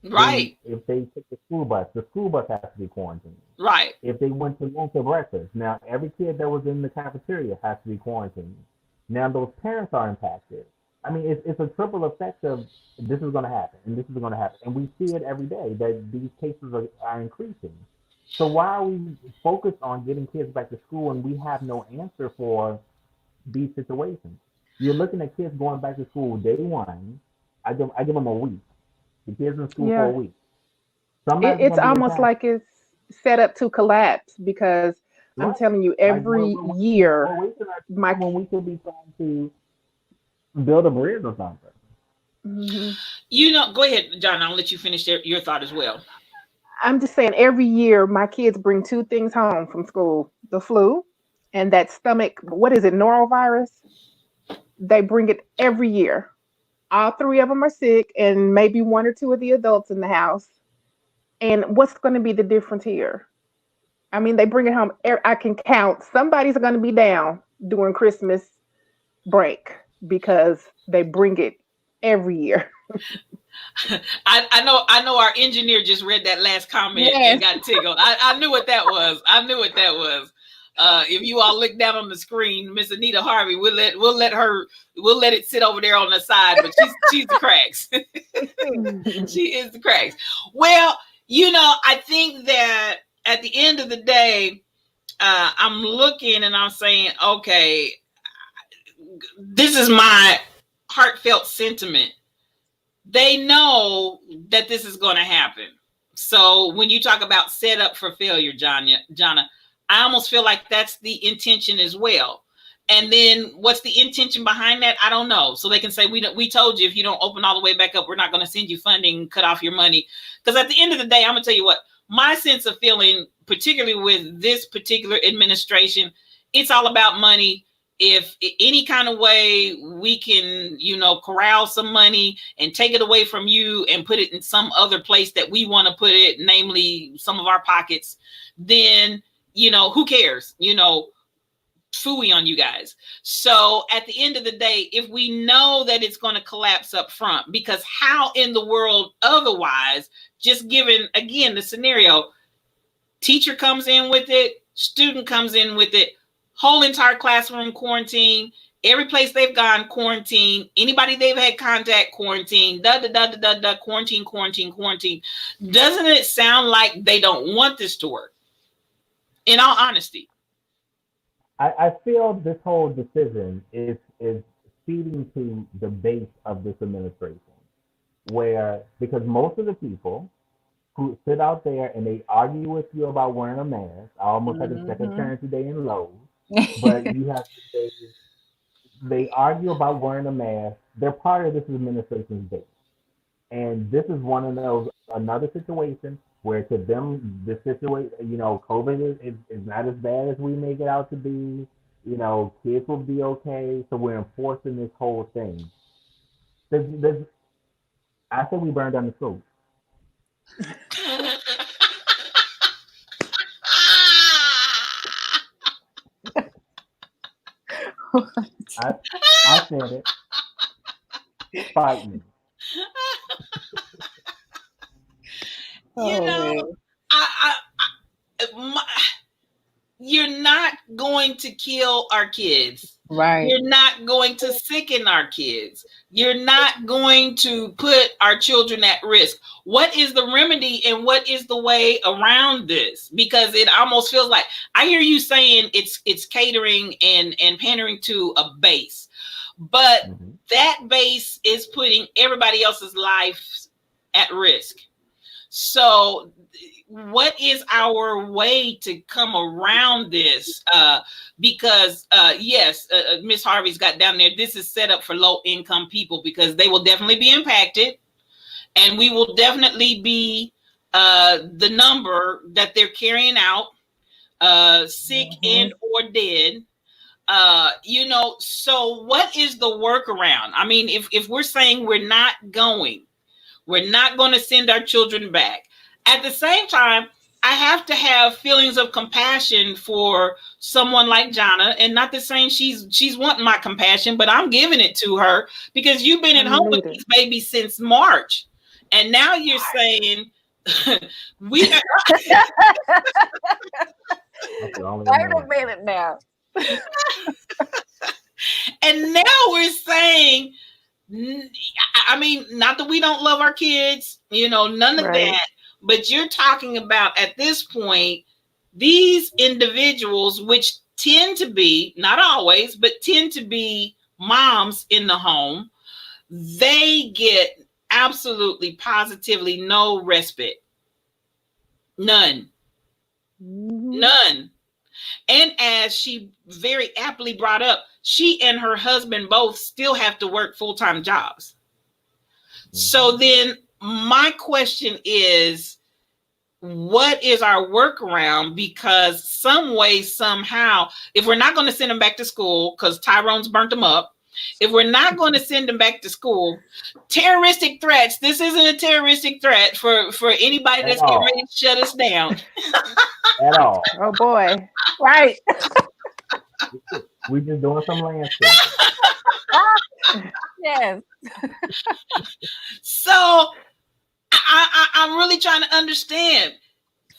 S1: Right.
S2: Then if they take the school bus has to be quarantined.
S1: Right.
S2: If they went to lunch or breakfast, now every kid that was in the cafeteria has to be quarantined. Now those parents are impacted. I mean, it's a triple effect of this is going to happen and this is going to happen. And we see it every day that these cases are increasing. So why are we focused on getting kids back to school and we have no answer for these situations? You're looking at kids going back to school day one. I give them a week. The kids in school for a week.
S3: It's almost like it's set up to collapse because I'm telling you, every year,
S2: when we could be trying to build a bridge or something.
S3: Mm-hmm.
S1: Go ahead, John. I'll let you finish your thought as well.
S3: I'm just saying, every year, my kids bring 2 things home from school: the flu and that stomach. What is it? Norovirus. They bring it every year. All 3 of them are sick, and maybe 1 or 2 of the adults in the house. And what's going to be the difference here? I mean, they bring it home. I can count. Somebody's going to be down during Christmas break because they bring it every year.
S1: I know our engineer just read that last comment and got tickled. I knew what that was. If you all look down on the screen, Miss Anita Harvey, we'll let it sit over there on the side, but she's the cracks. She is the cracks. Well, I think that at the end of the day, I'm looking and I'm saying, okay, this is my heartfelt sentiment. They know that this is going to happen. So when you talk about set up for failure, Jonna, I almost feel like that's the intention as well. And then what's the intention behind that? I don't know. So they can say, we told you if you don't open all the way back up, we're not going to send you funding, cut off your money. Because at the end of the day, I'm going to tell you what, my sense of feeling, particularly with this particular administration, it's all about money. If any kind of way we can, corral some money and take it away from you and put it in some other place that we want to put it, namely some of our pockets, then, who cares? Phooey on you guys. So at the end of the day, if we know that it's going to collapse up front, because how in the world otherwise, just given, again, the scenario, teacher comes in with it, student comes in with it, whole entire classroom quarantine, every place they've gone quarantine, anybody they've had contact quarantine, quarantine. Doesn't it sound like they don't want this to work? In all honesty.
S2: I feel this whole decision is feeding to the base of this administration, because most of the people who sit out there and they argue with you about wearing a mask, I almost had a second turn today in Lowe's, but you have to say, they argue about wearing a mask. They're part of this administration's base. And this is one of those, another situation where to them, this situation, COVID is not as bad as we make it out to be. Kids will be okay. So we're enforcing this whole thing. I think we burned down the school. I said it. Fight me.
S1: you're not going to kill our kids.
S4: Right.
S1: You're not going to sicken our kids. You're not going to put our children at risk. What is the remedy and what is the way around this? Because it almost feels like I hear you saying it's catering and pandering to a base, but that base is putting everybody else's life at risk. So what is our way to come around this? Because yes, Miss Harvey's got down there, this is set up for low income people because they will definitely be impacted, and we will definitely be the number that they're carrying out, sick and or dead. So what is the workaround? I mean, if we're saying we're not going to send our children back. At the same time, I have to have feelings of compassion for someone like Jonna, and not the saying she's wanting my compassion, but I'm giving it to her because you've been at home with these babies since March, and now you're saying we.
S4: Wait a minute now.
S1: And now we're saying, I mean, not that we don't love our kids, none of that. But you're talking about at this point, these individuals, which tend to be, not always, but tend to be moms in the home, they get absolutely, positively no respite. None. None. And as she very aptly brought up, she and her husband both still have to work full-time jobs. So then my question is, what is our workaround? Because some way, somehow, if we're not going to send them back to school, because Tyrone's burnt them up, if we're not going to send them back to school, terroristic threats, this isn't a terroristic threat for anybody that's getting ready to shut us down.
S2: At all.
S3: Oh, boy. Right.
S2: We just doing some landscaping.
S4: Yes.
S1: So I'm really trying to understand,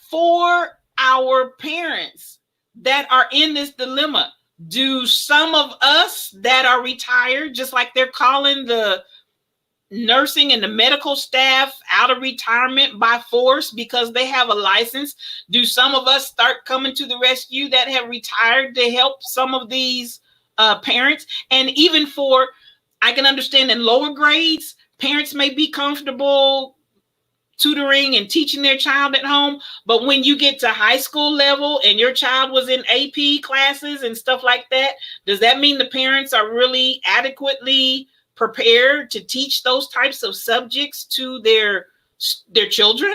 S1: for our parents that are in this dilemma, do some of us that are retired, just like they're calling the nursing and the medical staff out of retirement by force because they have a license, do some of us start coming to the rescue that have retired to help some of these parents? And even for, I can understand in lower grades, parents may be comfortable tutoring and teaching their child at home, but when you get to high school level and your child was in AP classes and stuff like that, does that mean the parents are really adequately prepared to teach those types of subjects to their children?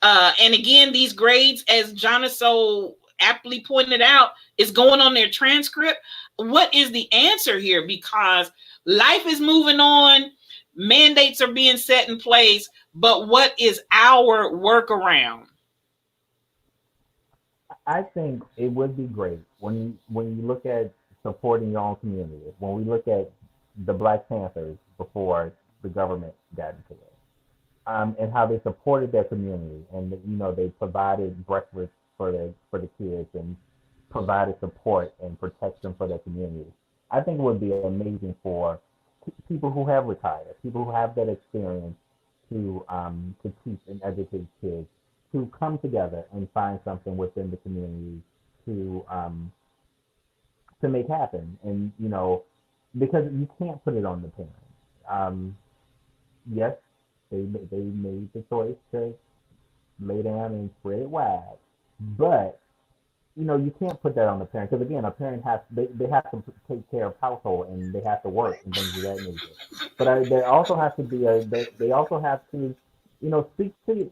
S1: And again, these grades, as Jonna so aptly pointed out, is going on their transcript. What is the answer here? Because life is moving on, mandates are being set in place, but what is our workaround?
S2: I think it would be great when you look at supporting your own community. When we look at the Black Panthers before the government got into it, and how they supported their community, and they provided breakfast for the kids and provided support and protection for their community. I think it would be amazing for people who have retired, people who have that experience, to teach and educate kids, to come together and find something within the community to make happen. And because you can't put it on the parents. Yes, they made the choice to lay down and spread it wide, but you can't put that on the parent, because again, a parent they have to take care of household and they have to work and things of that nature. But there also has to be they also have to speak to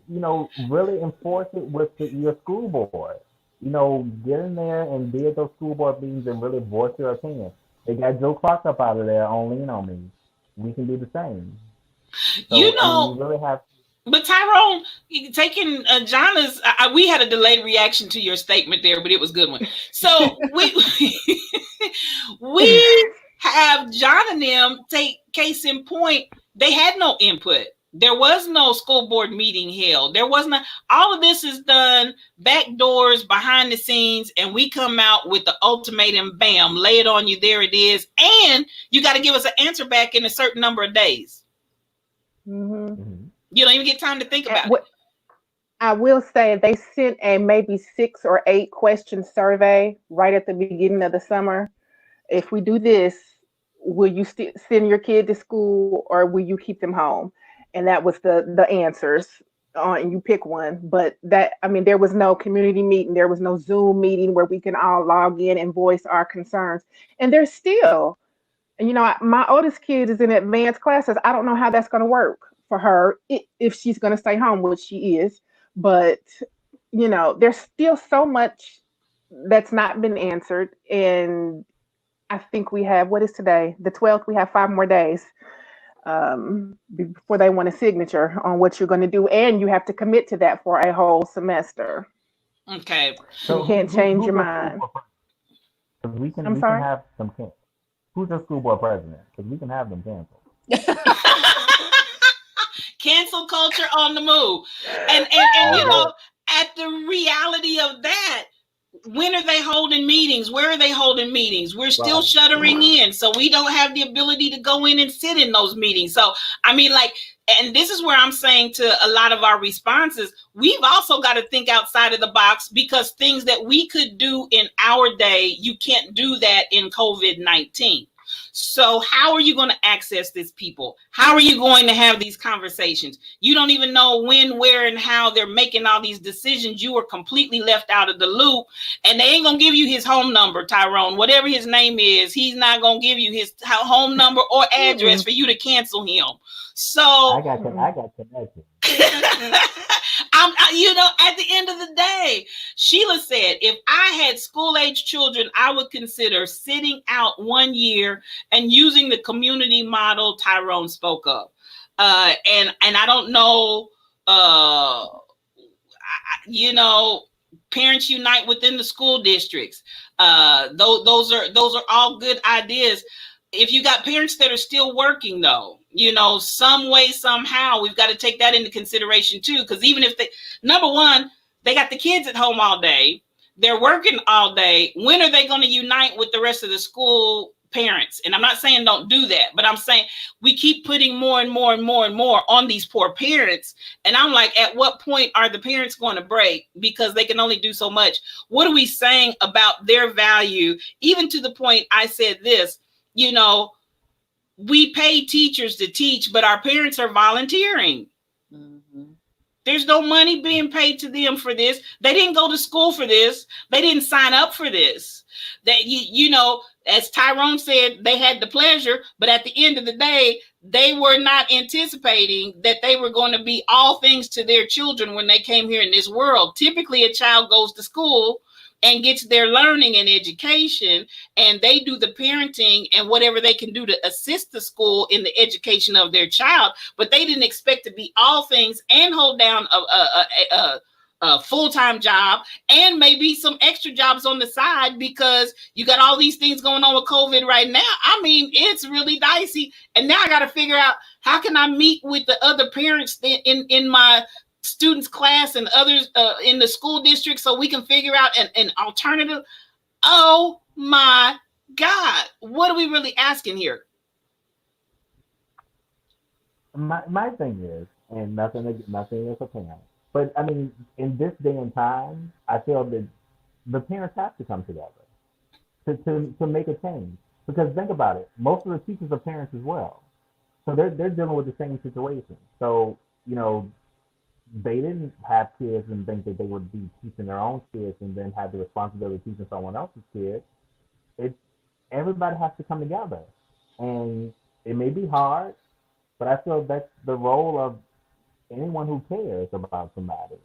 S2: really enforce it with your school board. Get in there and be at those school board meetings and really voice your opinion. They got Joe Clark up out of there on Lean On Me. We can do the same. So, you really have.
S1: But Tyrone, taking Jonna's, we had a delayed reaction to your statement there, but it was a good one. So we have Jonna and them take case in point. They had no input. There was no school board meeting held. There wasn't. All of this is done back doors, behind the scenes, and we come out with the ultimatum. Bam, lay it on you. There it is, and you got to give us an answer back in a certain number of days.
S3: Mm-hmm.
S1: You don't even get time to think about it.
S3: I will say they sent a maybe 6 or 8 question survey right at the beginning of the summer. If we do this, will you send your kid to school or will you keep them home? And that was the answers. And you pick one. But that, I mean, there was no community meeting. There was no Zoom meeting where we can all log in and voice our concerns. And there's still, and my oldest kid is in advanced classes. I don't know how that's going to work for her if she's going to stay home, which she is. But, there's still so much that's not been answered. And I think we have, what is today? The 12th, we have 5 more days before they want a signature on what you're going to do. And you have to commit to that for a whole semester.
S1: Okay.
S3: So you can't change your mind.
S2: We can have some. Who's the school board president? Because we can have them canceled.
S1: Cancel culture on the move. And at the reality of that, when are they holding meetings? Where are they holding meetings? We're still shuttering in, so we don't have the ability to go in and sit in those meetings. So, I mean, and this is where I'm saying to a lot of our responses, we've also got to think outside of the box, because things that we could do in our day, you can't do that in COVID-19. So how are you going to access this people? How are you going to have these conversations? You don't even know when, where, and how they're making all these decisions. You are completely left out of the loop, and they ain't going to give you his home number, Tyrone. Whatever his name is, he's not going to give you his home number or address for you to cancel him. So
S2: I got connected.
S1: At the end of the day, Sheila said, if I had school-age children, I would consider sitting out 1 year and using the community model Tyrone spoke of. And I don't know, parents unite within the school districts. Those are all good ideas. If you got parents that are still working, though, some way, somehow, we've got to take that into consideration too. Because even if number one, they got the kids at home all day, they're working all day. When are they going to unite with the rest of the school parents? And I'm not saying don't do that, but I'm saying we keep putting more and more and more and more on these poor parents. And I'm like, at what point are the parents going to break? Because they can only do so much. What are we saying about their value? Even to the point I said this, we pay teachers to teach, but our parents are volunteering. Mm-hmm. There's no money being paid to them for this. They didn't go to school for this. They didn't sign up for this. That as Tyrone said, they had the pleasure, but at the end of the day, they were not anticipating that they were going to be all things to their children when they came here in this world. Typically, a child goes to school and gets their learning and education, and they do the parenting and whatever they can do to assist the school in the education of their child. But they didn't expect to be all things and hold down a full-time job and maybe some extra jobs on the side, because you got all these things going on with COVID right now. I mean, it's really dicey. And now I got to figure out, how can I meet with the other parents in my students class and others in the school district so we can figure out an alternative? Oh my God, what are we really asking here?
S2: My thing is, and nothing is a parent, but I mean, in this day and time, I feel that the parents have to come together to make a change. Because think about it, most of the teachers are parents as well, so they're dealing with the same situation. So they didn't have kids and think that they would be teaching their own kids and then have the responsibility of teaching someone else's kids. Everybody has to come together, and it may be hard, but I feel that's the role of anyone who cares about somebody.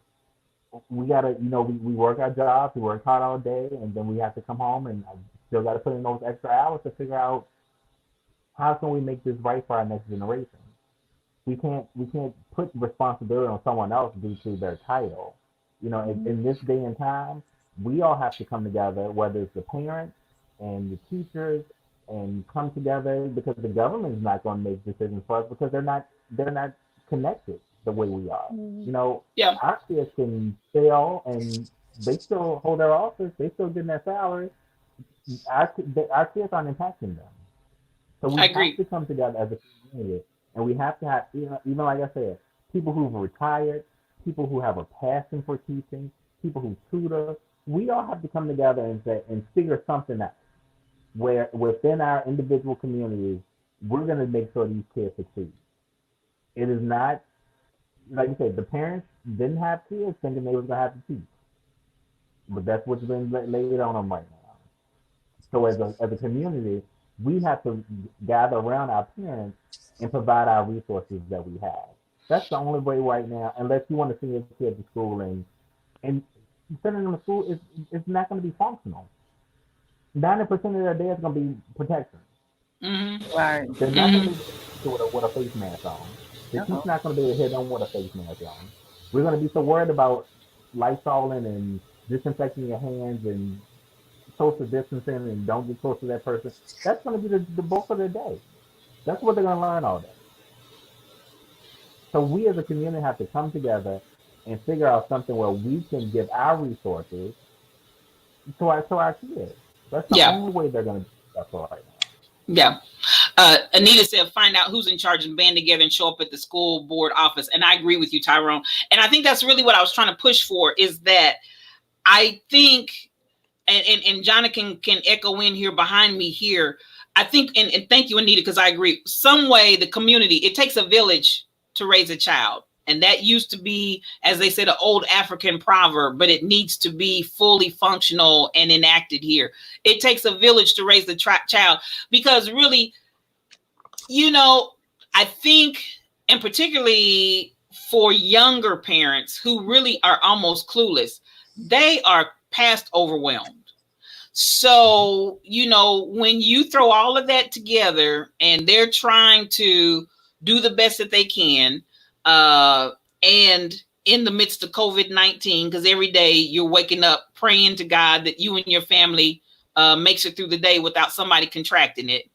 S2: We gotta, we work our jobs, we work hard all day, and then we have to come home and still got to put in those extra hours to figure out how can we make this right for our next generation. We can't put responsibility on someone else due to their title. In this day and time, we all have to come together, whether it's the parents and the teachers, and come together, because the government is not going to make decisions for us, because they're not connected the way we are. You know,
S1: Yeah.
S2: our kids can fail and they still hold their office, they still getting their salary. Our kids aren't impacting them. So we
S1: I
S2: have
S1: agree.
S2: to come together as a community, and we have to have, even like I said, people who've retired, people who have a passion for teaching, people who tutor. We all have to come together and figure something out where within our individual communities, we're going to make sure these kids succeed. It is not, like you said, the parents didn't have kids thinking they was going to have to teach. But that's what's been laid on them right now. So as a community, we have to gather around our parents and provide our resources that we have. That's the only way right now, unless you want to send your kid to school and sending them to school is not going to be functional. 90% of their day is going to be protection.
S1: Mm-hmm.
S4: Right.
S2: They're not going to be able to teach with a face mask on. The teacher's not going to be able to hit them with a face mask on. We're going to be so worried about Lysoling and disinfecting your hands and social distancing and don't get close to that person. That's going to be the bulk of their day. That's what they're going to learn all day. So we as a community have to come together and figure out something where we can give our resources to our kids. That's the
S1: Yeah.
S2: only way they're going to be successful right now.
S1: Yeah. Anita said, find out who's in charge and band together and show up at the school board office. And I agree with you, Tyrone. And I think that's really what I was trying to push for, is that I think, and Jonathan can echo in here behind me here. I think, and thank you, Anita, because I agree. Some way the community, it takes a village to raise a child. And that used to be, as they said, an old African proverb, but it needs to be fully functional and enacted here. It takes a village to raise the child, because really, you know, I think, and particularly for younger parents who really are almost clueless, they are past overwhelmed. So, you know, when you throw all of that together and they're trying to do the best that they can, and in the midst of COVID-19, because every day you're waking up praying to God that you and your family makes it through the day without somebody contracting it,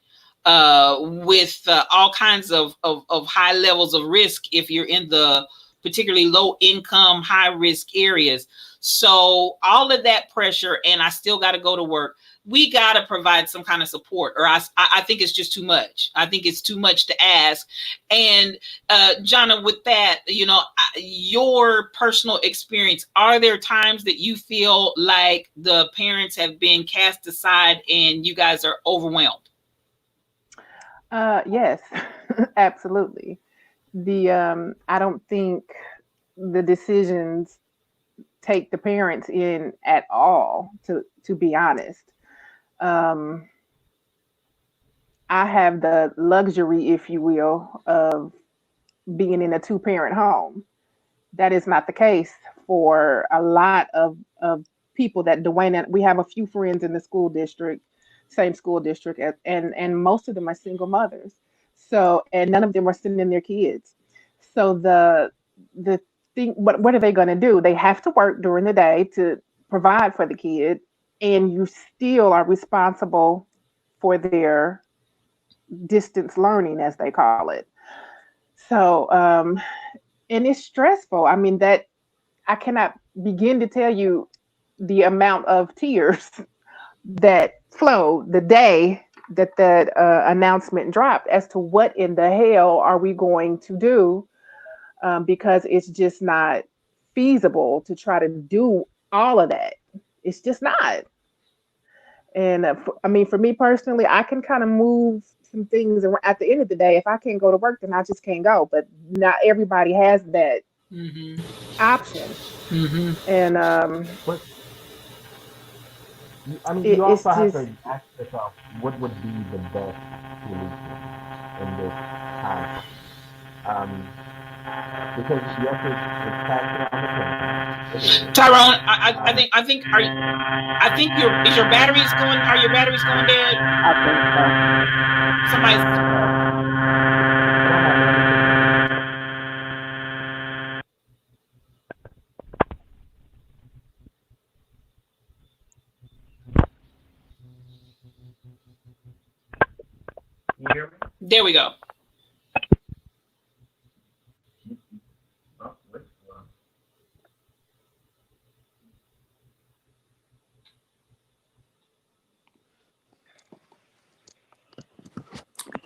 S1: with all kinds of high levels of risk if you're in the particularly low income, high risk areas. So all of that pressure, and I still got to go to work. We got to provide some kind of support, or I think it's just too much. I think it's too much to ask. And Jonna, with that, you know, your personal experience, are there times that you feel like the parents have been cast aside and you guys are overwhelmed?
S3: Yes, absolutely. I don't think the decisions take the parents in at all, to be honest. Um, I have the luxury, if you will, of being in a two-parent home. That is not the case for a lot of people that Dwayne and we have a few friends in the school district, same school district, and most of them are single mothers. So, and none of them are sending their kids. So the thing, what are they going to do? They have to work during the day to provide for the kid, and you still are responsible for their distance learning, as they call it. So, and it's stressful. I mean, that I cannot begin to tell you the amount of tears that flowed the day that announcement dropped as to what in the hell are we going to do, because it's just not feasible to try to do all of that. It's just not. And I mean, for me personally, I can kind of move some things around. At the end of the day, if I can't go to work, then I just can't go. But not everybody has that option. And
S2: But I mean, you
S3: it's
S2: also have
S3: just
S2: to ask yourself what would be the best solution in this time. Um, because yes, it's taxing on the parents. It is.
S1: Tyrone, I think I think your batteries going? Are your batteries going dead?
S3: I think so.
S1: Somebody's.
S2: You hear me?
S1: There we go.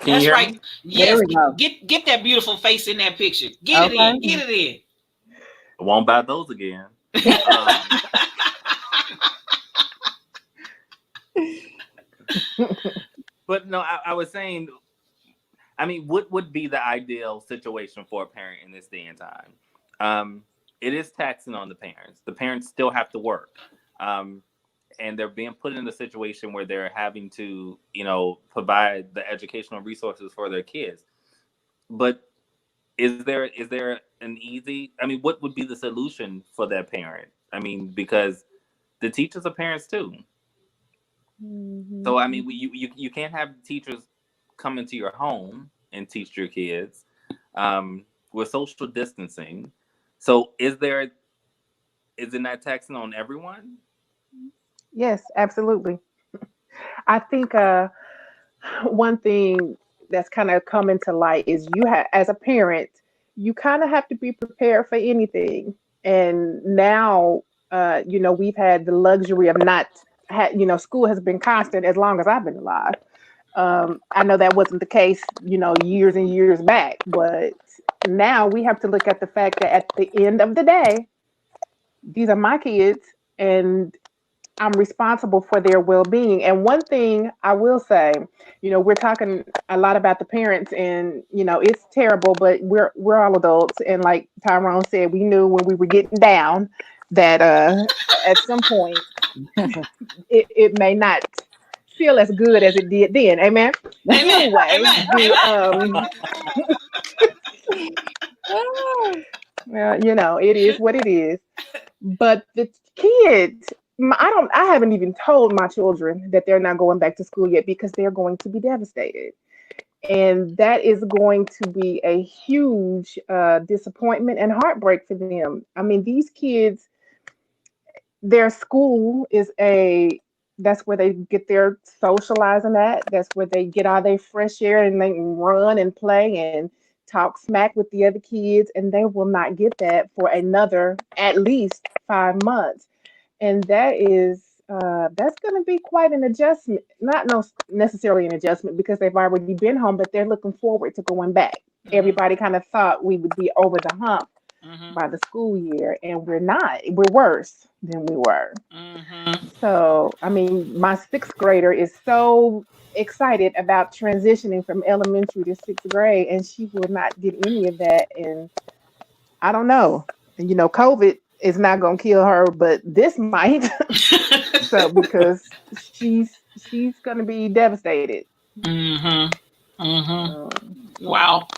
S1: That's right.
S4: Me?
S1: Yes, get that beautiful face in that picture. Get it in. Get it in.
S5: I won't buy those again. But no, I was saying, I mean, what would be the ideal situation for a parent in this day and time? It is taxing on the parents. The parents still have to work. And they're being put in a situation where they're having to, provide the educational resources for their kids. But is there an easy, I mean, what would be the solution for that parent? I mean, because the teachers are parents too. Mm-hmm. So, I mean, you can't have teachers come into your home and teach your kids with social distancing. So is it not taxing on everyone?
S3: Yes, absolutely. I think one thing that's kind of coming to light is as a parent, you kind of have to be prepared for anything. And now, we've had the luxury of not school has been constant as long as I've been alive. I know that wasn't the case, years and years back, but now we have to look at the fact that at the end of the day, these are my kids and I'm responsible for their well-being. And one thing I will say, we're talking a lot about the parents and, it's terrible, but we're all adults. And like Tyrone said, we knew when we were getting down that at some point it may not feel as good as it did then. Amen. Anyway, well, it is what it is. But the kids, I haven't even told my children that they're not going back to school yet because they're going to be devastated. And that is going to be a huge disappointment and heartbreak for them. I mean, these kids, their school is that's where they get their socializing at. That's where they get all their fresh air and they can run and play and talk smack with the other kids. And they will not get that for another at least 5 months. And that's going to be quite an adjustment. Not necessarily an adjustment because they've already been home, but they're looking forward to going back. Mm-hmm. Everybody kind of thought we would be over the hump by the school year, and we're not. We're worse than we were. Mm-hmm. So, I mean, my 6th grader is so excited about transitioning from elementary to 6th grade, and she will not get any of that. And I don't know. And, COVID is not going to kill her, but this might. So, because she's going to be devastated.
S1: Mm-hmm. Mm-hmm. Wow.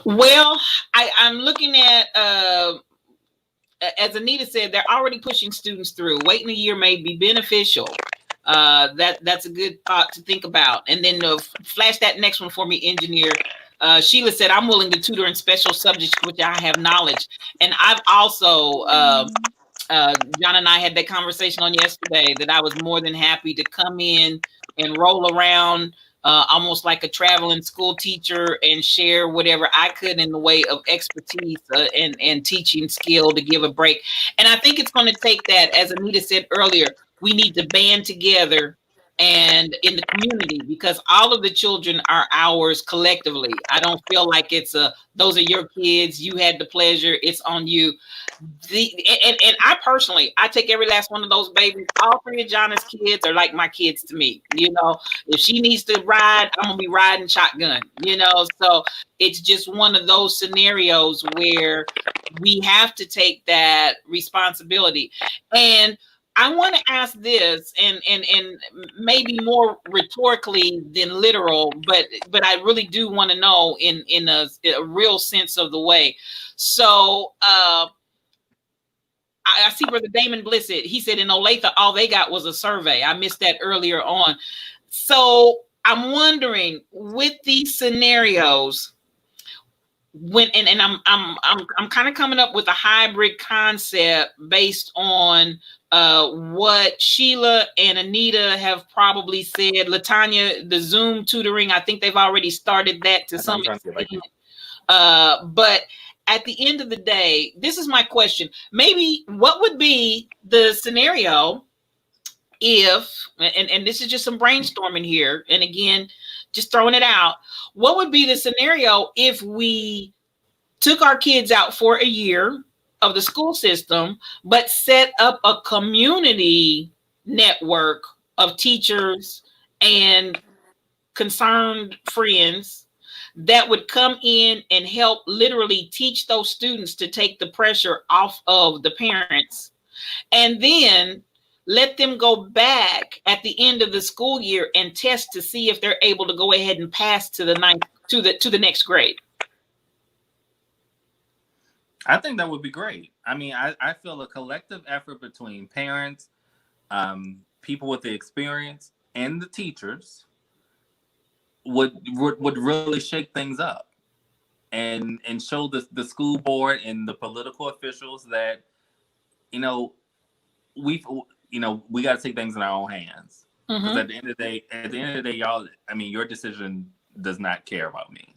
S1: Well, I'm looking at, as Anita said, they're already pushing students through. Waiting a year may be beneficial. That's a good thought to think about. And then flash that next one for me, engineer. Sheila said, I'm willing to tutor in special subjects which I have knowledge. And I've also, John and I had that conversation on yesterday that I was more than happy to come in and roll around almost like a traveling school teacher and share whatever I could in the way of expertise and teaching skill to give a break. And I think it's going to take that, as Anita said earlier, we need to band together and in the community, because all of the children are ours collectively. I don't feel like it's those are your kids, you had the pleasure, it's on you. And I personally, I take every last one of those babies. All 3 of Jonna's kids are like my kids to me. If she needs to ride, I'm gonna be riding shotgun. So it's just one of those scenarios where we have to take that responsibility. And I want to ask this, and maybe more rhetorically than literal, but I really do want to know in a real sense of the way. So I see Brother Damon Blissett. He said in Olathe, all they got was a survey. I missed that earlier on. So I'm wondering, with these scenarios, and I'm kind of coming up with a hybrid concept based on what Sheila and Anita have probably said. LaTanya, the Zoom tutoring, I think they've already started that to some extent. But at the end of the day, this is my question. Maybe what would be the scenario if, and this is just some brainstorming here, and again, just throwing it out. What would be the scenario if we took our kids out for a year of the school system, but set up a community network of teachers and concerned friends that would come in and help literally teach those students to take the pressure off of the parents, and then let them go back at the end of the school year and test to see if they're able to go ahead and pass to the next grade?
S5: I think that would be great. I mean, I feel a collective effort between parents, people with the experience, and the teachers would really shake things up and show the school board and the political officials that, we got to take things in our own hands. Because at the end of the day, y'all, I mean, your decision does not care about me.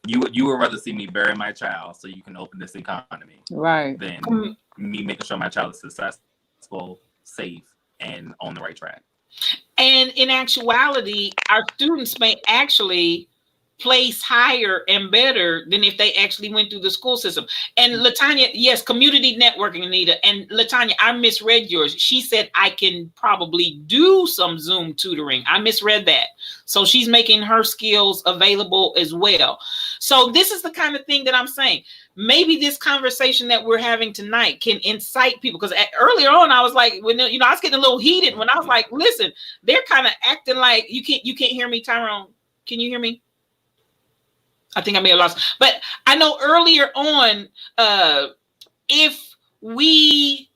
S5: You would rather see me bury my child so you can open this economy,
S4: Right?
S5: Than me making sure my child is successful, safe, and on the right track.
S1: And in actuality, our students may actually place higher and better than if they actually went through the school system. And Latanya, yes, community networking, Anita. And Latanya, I misread yours. She said I can probably do some Zoom tutoring. I misread that. So she's making her skills available as well. So this is the kind of thing that I'm saying. Maybe this conversation that we're having tonight can incite people, because earlier on I was like, I was getting a little heated when I was like, listen, they're kind of acting like you can't hear me, Tyrone. Can you hear me? I think I may have lost. But I know earlier on, if we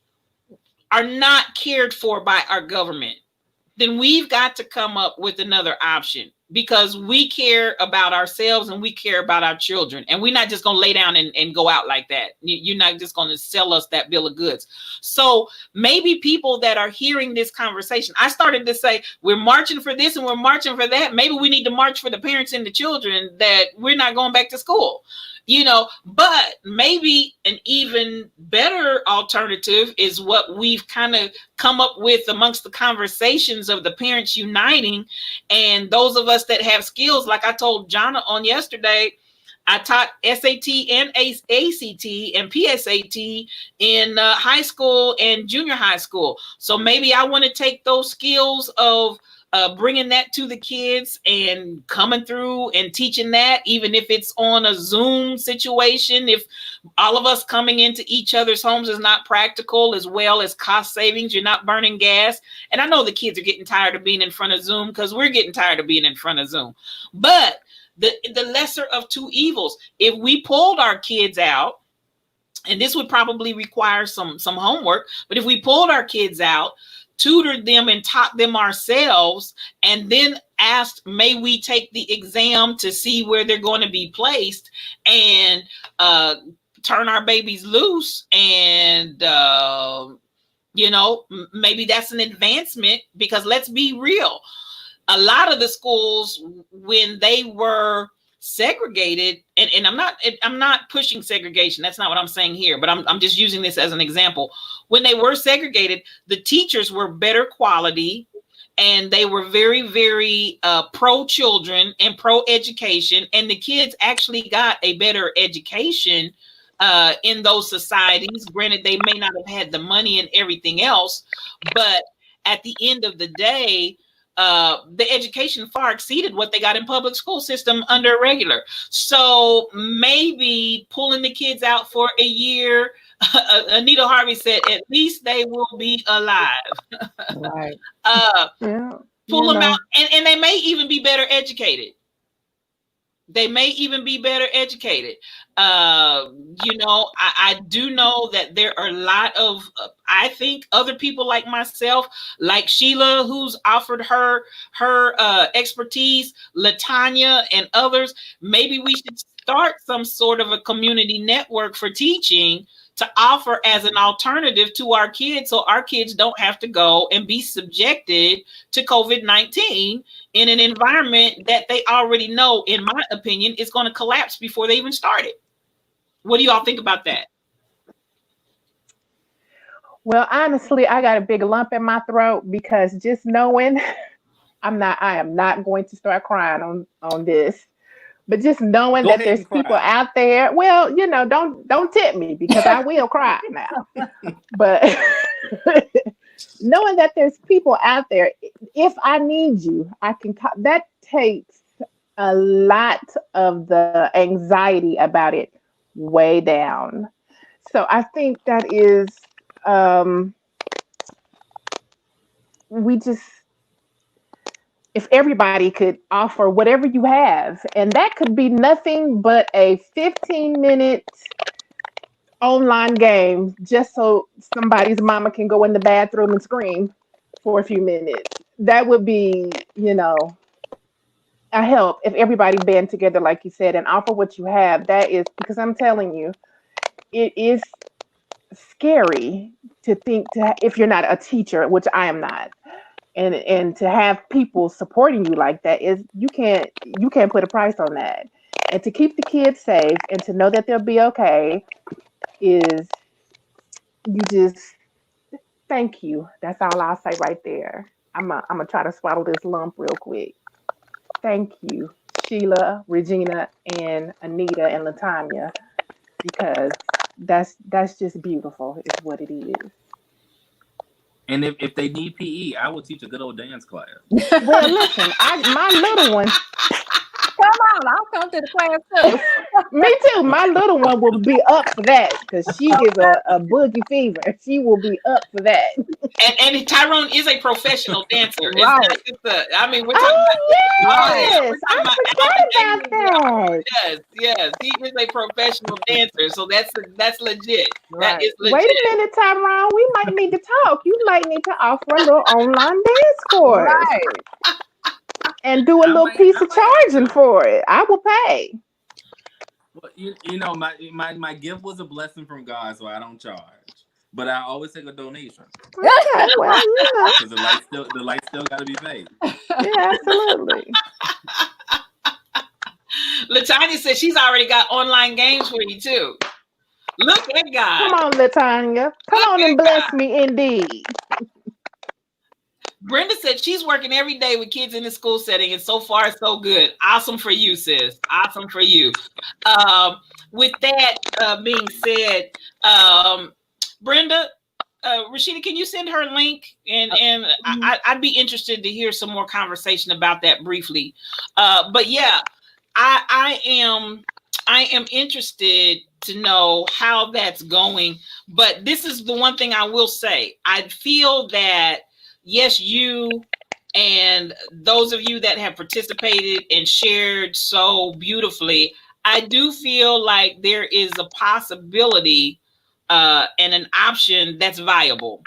S1: are not cared for by our government, then we've got to come up with another option, because we care about ourselves and we care about our children. And we're not just going to lay down and go out like that. You're not just going to sell us that bill of goods. So maybe people that are hearing this conversation, I started to say, we're marching for this and we're marching for that. Maybe we need to march for the parents and the children that we're not going back to school. But maybe an even better alternative is what we've kind of come up with amongst the conversations of the parents uniting. And those of us that have skills, like I told Jonna on yesterday, I taught SAT and ACT and PSAT in high school and junior high school. So maybe I want to take those skills of bringing that to the kids and coming through and teaching that, even if it's on a Zoom situation, if all of us coming into each other's homes is not practical, as well as cost savings, you're not burning gas. And I know the kids are getting tired of being in front of Zoom, because we're getting tired of being in front of Zoom. But the lesser of two evils, if we pulled our kids out, and this would probably require some homework, but if we pulled our kids out, tutored them and taught them ourselves, and then asked, may we take the exam to see where they're going to be placed, and turn our babies loose, and maybe that's an advancement. Because let's be real, a lot of the schools, when they were segregated, and I'm not pushing segregation, that's not what I'm saying here, but I'm just using this as an example. When they were segregated, the teachers were better quality, and they were very, very pro children and pro education, and the kids actually got a better education in those societies. Granted, they may not have had the money and everything else, but at the end of the day, the education far exceeded what they got in public school system under a regular. So maybe pulling the kids out for a year, Anita Harvey said, at least they will be alive.
S4: Right.
S1: Pull them out, and they may even be better educated. I do know that there are a lot of, I think, other people like myself, like Sheila, who's offered her expertise, Latanya and others. Maybe we should start some sort of a community network for teaching to offer as an alternative to our kids, so our kids don't have to go and be subjected to COVID-19 in an environment that they already know, in my opinion, is going to collapse before they even started. What do you all think about that?
S3: Well, honestly, I got a big lump in my throat, because just knowing I am not going to start crying on this. But just knowing
S5: Go
S3: that
S5: ahead
S3: there's
S5: and
S3: people
S5: cry.
S3: out there, well, don't tempt me because I will cry now. But knowing that there's people out there, if I need you, I can call. That takes a lot of the anxiety about it way down. So I think that is, um, we just, if everybody could offer whatever you have, and that could be nothing but a 15-minute online game just so somebody's mama can go in the bathroom and scream for a few minutes. That would be, a help if everybody band together, like you said, and offer what you have. That is because I'm telling you, it is scary to think if you're not a teacher, which I am not, and to have people supporting you like that is you can't put a price on that. And to keep the kids safe and to know that they'll be okay is you just thank you. That's all I'll say right there. I'm gonna try to swallow this lump real quick. Thank you, Sheila, Regina, and Anita and Latanya, because that's just beautiful, is what it is.
S5: And if they need PE, I will teach a good old dance class.
S3: Well, listen, my little one.
S4: Come on, I'll come to the class too.
S3: Me too. My little one will be up for that because she is a boogie fever. She will be up for that.
S1: And Tyrone is a professional dancer. It's
S4: Right,
S1: not just I mean, we're talking about.
S3: Oh
S1: Oh yeah,
S3: yes,
S1: we're talking
S3: I
S1: about
S3: forgot about that.
S1: yes, yes. He is a professional dancer, so that's legit. That
S4: right.
S1: is
S3: Wait
S1: legit.
S3: a minute, Tyrone. We might need to talk. You might need to offer a little online dance course
S4: Right.
S3: and do a little piece
S5: I
S3: of
S5: might have
S3: charging
S5: to.
S3: for it. I will pay.
S5: Well, my gift was a blessing from God, so I don't charge. But I always take a donation
S3: Okay, well,
S5: because the light still got to be paid.
S3: yeah, absolutely.
S1: Latanya said she's already got online games for you too. Look at God.
S3: Come on, Latanya. Come
S1: Look
S3: on
S1: at
S3: and
S1: God.
S3: bless me indeed.
S1: Brenda said she's working every day with kids in the school setting, and so far so good. Awesome for you, sis. Awesome for you. With that being said, Brenda, Rashida, can you send her a link? And I'd be interested to hear some more conversation about that briefly. But yeah, I am interested to know how that's going. But this is the one thing I will say. I feel that yes, you and those of you that have participated and shared so beautifully, I do feel like there is a possibility and an option that's viable.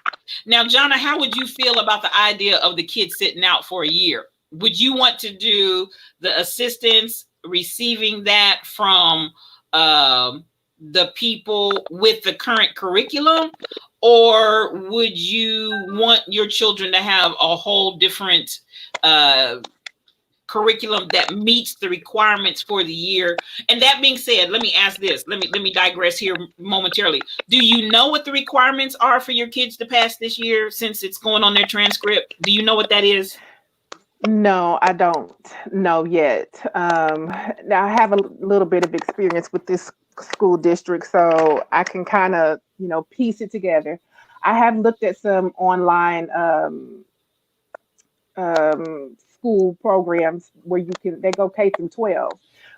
S1: Now, Jonna, how would you feel about the idea of the kids sitting out for a year? Would you want to do the assistance receiving that from the people with the current curriculum? Or would you want your children to have a whole different curriculum that meets the requirements for the year? And that being said, let me ask this. Let me digress here momentarily. Do you know what the requirements are for your kids to pass this year since it's going on their transcript? Do you know what that is?
S3: No, I don't know yet. Now I have a little bit of experience with this school district, so I can kind of, piece it together. I have looked at some online school programs where they go K through 12,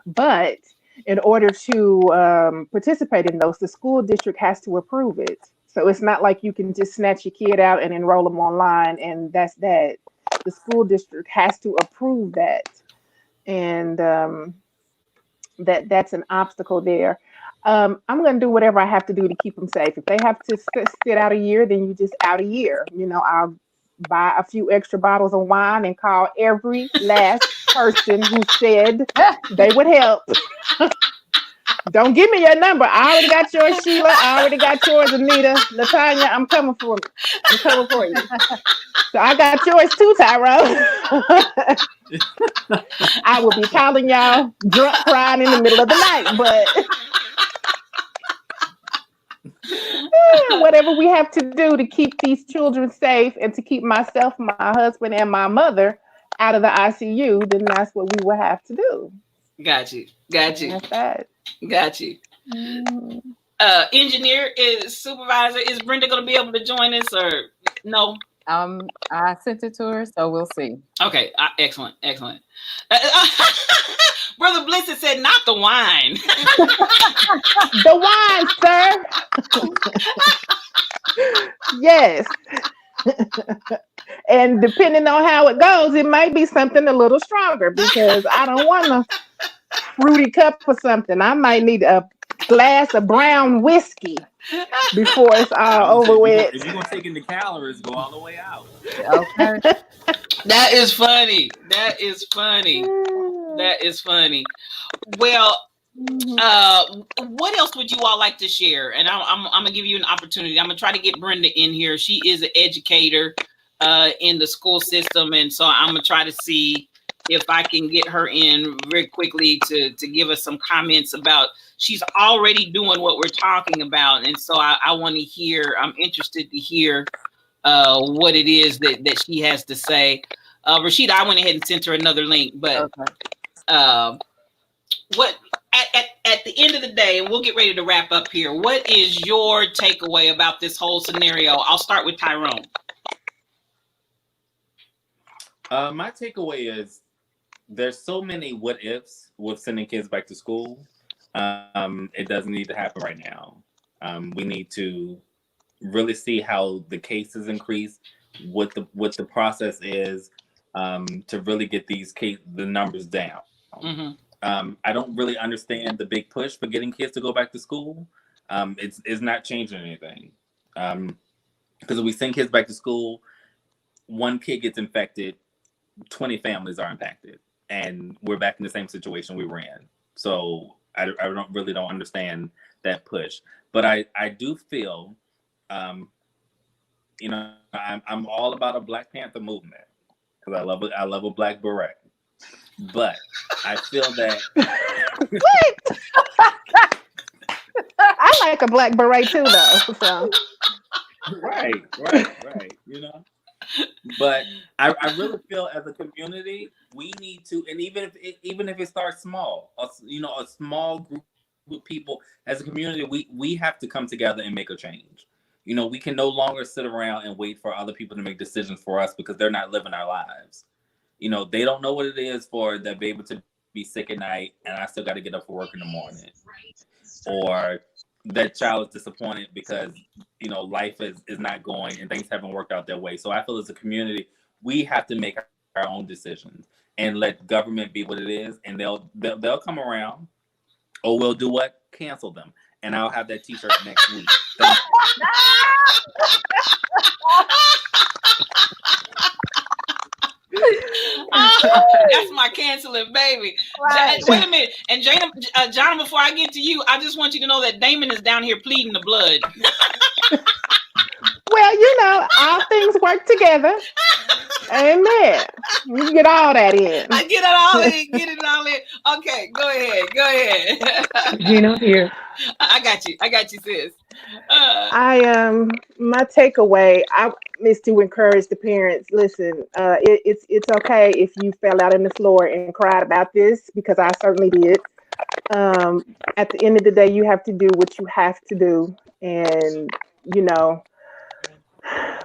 S3: but in order to participate in those, the school district has to approve it. So it's not like you can just snatch your kid out and enroll them online and that's that. The school district has to approve that, and that's an obstacle there. I'm going to do whatever I have to do to keep them safe. If they have to sit out a year, then you just out a year. I'll buy a few extra bottles of wine and call every last person who said they would help. Don't give me your number. I already got yours, Sheila. I already got yours, Anita. Latanya, I'm coming for you. So I got yours too, Tyrone. I will be calling y'all drunk, crying in the middle of the night, but whatever we have to do to keep these children safe and to keep myself, my husband, and my mother out of the ICU, then that's what we would have to do.
S1: Got you. Got you.
S3: That's that.
S1: Got you. Engineer is supervisor. Is Brenda going to be able to join us or no?
S4: I sent it to her, so we'll see.
S1: Okay, excellent. Brother Bliss has said, not the wine.
S3: The wine, sir. Yes. And depending on how it goes, it might be something a little stronger because I don't want a fruity cup or something. I might need a glass of brown whiskey before it's all over with.
S5: If you're going to take in the calories, go all the way out.
S4: Okay.
S1: That is funny. Well, what else would you all like to share? And I'm gonna give you an opportunity. I'm gonna try to get Brenda in here. She is an educator in the school system, and so I'm gonna try to see if I can get her in very quickly to give us some comments about. She's already doing what we're talking about, and so I want to hear. I'm interested to hear what it is that she has to say. Rashida, I went ahead and sent her another link, but what at the end of the day, and we'll get ready to wrap up here. What is your takeaway about this whole scenario? I'll start with Tyrone.
S5: My takeaway is there's so many what ifs with sending kids back to school. It doesn't need to happen right now. We need to really see how the cases increase, what the process is to really get the numbers down. Mm-hmm. I don't really understand the big push for getting kids to go back to school. It's not changing anything. Because if we send kids back to school, one kid gets infected, 20 families are impacted, and we're back in the same situation we were in. So I don't understand that push. But I do feel, I'm all about a Black Panther movement because I love a black beret. But I feel that
S3: what? I like a black beret too, though. So.
S5: Right. But I really feel as a community we need to, and even if it starts small, a small group of people as a community, we have to come together and make a change. We can no longer sit around and wait for other people to make decisions for us because they're not living our lives. They don't know what it is for that baby to be sick at night and I still got to get up for work in the morning, or that child is disappointed because life is not going and things haven't worked out their way. So I feel as a community we have to make our own decisions and let government be what it is, and they'll come around, or we'll do what? Cancel them. And I'll have that t-shirt next week.
S1: That's my canceling baby. Right. Wait a minute. And John, before I get to you, I just want you to know that Damon is down here pleading the blood.
S3: Well, all things work together. Amen. You get all that in.
S1: I get it all in. Okay, go ahead.
S6: Gina, here.
S1: I got you, sis.
S3: My takeaway is to encourage the parents. Listen, it's okay if you fell out on the floor and cried about this, because I certainly did. At the end of the day, you have to do what you have to do, and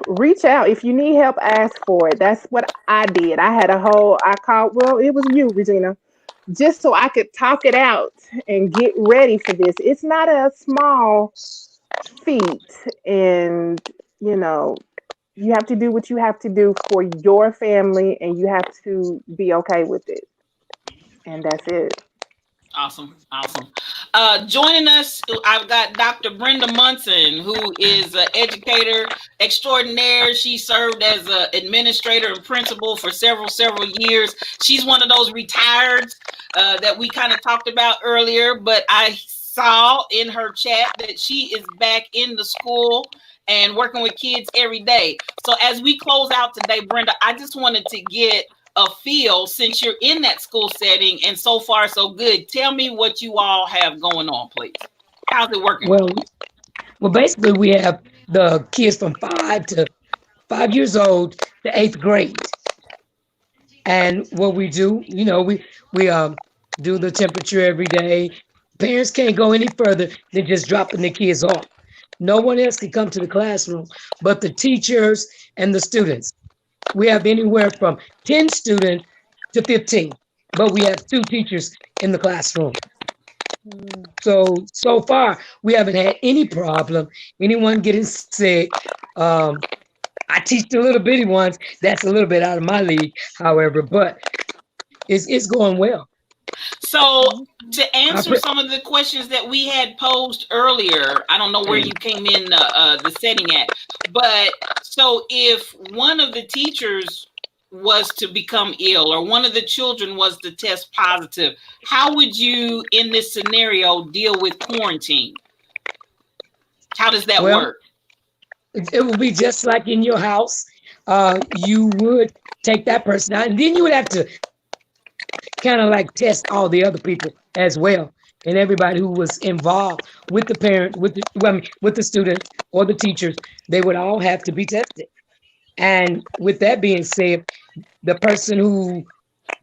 S3: reach out. If you need help, ask for it. That's what I did. It was you, Regina, just so I could talk it out and get ready for this. It's not a small feat, and you have to do what you have to do for your family, and you have to be okay with it. And that's it.
S1: Awesome. Joining us, I've got Dr. Brenda Munson, who is an educator extraordinaire. She served as an administrator and principal for several years. She's one of those retireds that we kind of talked about earlier, but I saw in her chat that she is back in the school and working with kids every day. So as we close out today, Brenda, I just wanted to get a feel, since you're in that school setting and so far so good. Tell me what you all have going on, please. How's it working?
S6: Well, basically we have the kids from 5 years old to 8th grade. And what we do, we do the temperature every day. Parents can't go any further than just dropping the kids off. No one else can come to the classroom but the teachers and the students. We have anywhere from 10 students to 15, but we have 2 teachers in the classroom. So far, we haven't had any problem, anyone getting sick. I teach the little bitty ones. That's a little bit out of my league, however, but it's going well.
S1: So to answer some of the questions that we had posed earlier, I don't know where you came in the setting at, but so if one of the teachers was to become ill or one of the children was to test positive, how would you in this scenario deal with quarantine? How does that work?
S6: It will be just like in your house. You would take that person out, and then you would have to kind of like test all the other people as well, and everybody who was involved with the parent, with the students or the teachers. They would all have to be tested. And with that being said, the person who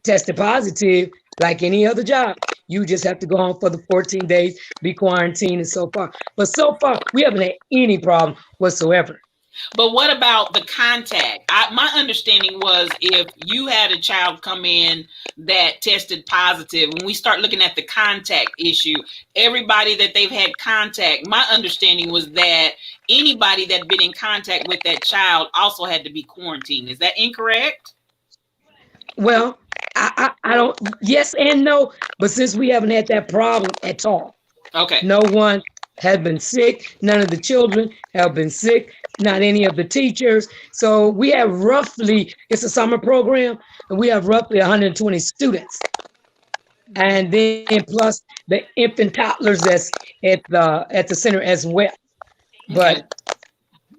S6: tested positive, like any other job, you just have to go home for the 14 days, be quarantined, and so far. But so far, we haven't had any problem whatsoever.
S1: But what about the contact? My understanding was if you had a child come in that tested positive, when we start looking at the contact issue, everybody that they've had contact, my understanding was that anybody that been in contact with that child also had to be quarantined. Is that incorrect?
S6: Well, I don't, yes and no, but since we haven't had that problem at all.
S1: Okay.
S6: No one has been sick. None of the children have been sick. Not any of the teachers. So we have roughly, it's a summer program, and we have roughly 120 students. And then plus the infant toddlers that's at the center as well. But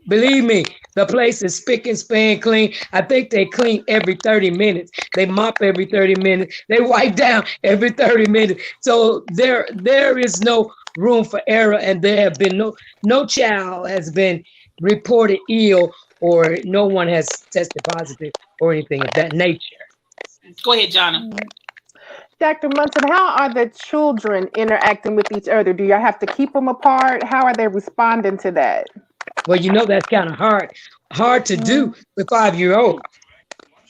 S6: believe me, the place is spick and span clean. I think they clean every 30 minutes. They mop every 30 minutes. They wipe down every 30 minutes. So there is no room for error, and there have been no child has been reported ill, or no one has tested positive or anything of that nature.
S1: Go ahead, Jonna.
S3: Dr. Munson, how are the children interacting with each other? Do you have to keep them apart? How are they responding to that?
S6: Well, that's kind of hard to do with 5-year-olds.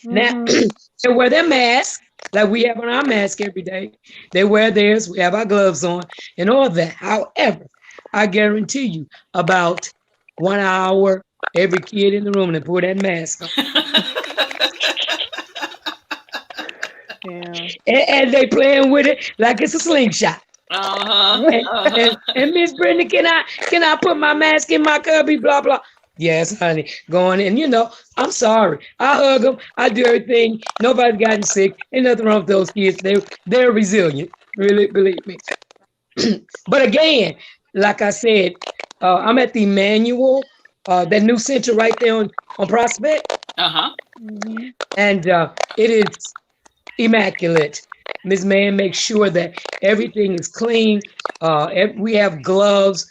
S6: Now, they wear their mask like we have on our mask every day. They wear theirs. We have our gloves on and all that. However, I guarantee you, about 1 hour, every kid in the room and put that mask on.
S3: Yeah.
S6: And they playing with it like it's a slingshot.
S1: Uh-huh.
S6: And Miss Brenda, can I put my mask in my cubby? Blah blah. Yes, honey. Going in. I'm sorry. I hug them. I do everything. Nobody's gotten sick. Ain't nothing wrong with those kids. They're resilient. Really, believe me. But again, like I said, I'm at the Emmanuel, that new center right there on Prospect.
S1: Uh-huh.
S6: And it is immaculate. Ms. Mann makes sure that everything is clean. We have gloves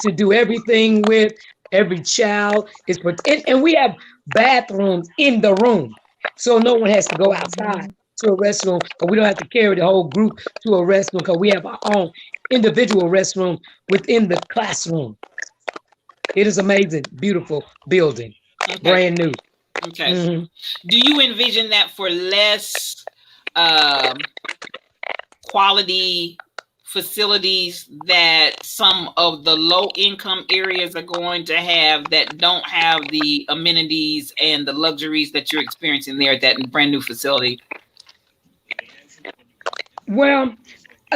S6: to do everything with. Every child is protected. And we have bathrooms in the room. So no one has to go outside to a restroom, or we don't have to carry the whole group to a restroom because we have our own individual restroom within the classroom. It is amazing, beautiful building, brand new.
S1: Okay. Do you envision that for less quality facilities that some of the low income areas are going to have that don't have the amenities and the luxuries that you're experiencing there at that brand new facility?
S6: Well,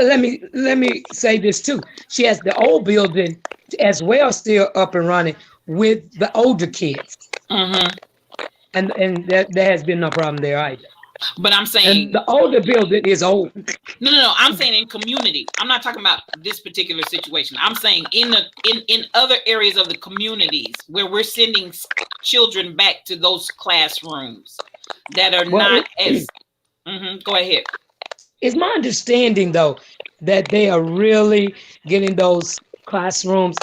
S6: let me say this too. She has the old building as well still up and running with the older kids. And there has been no problem there either.
S1: But I'm saying
S6: and the older building is old.
S1: No. I'm saying in community. I'm not talking about this particular situation. I'm saying in other areas of the communities where we're sending children back to those classrooms that are not as. Go ahead.
S6: It's my understanding though that they are really getting those classrooms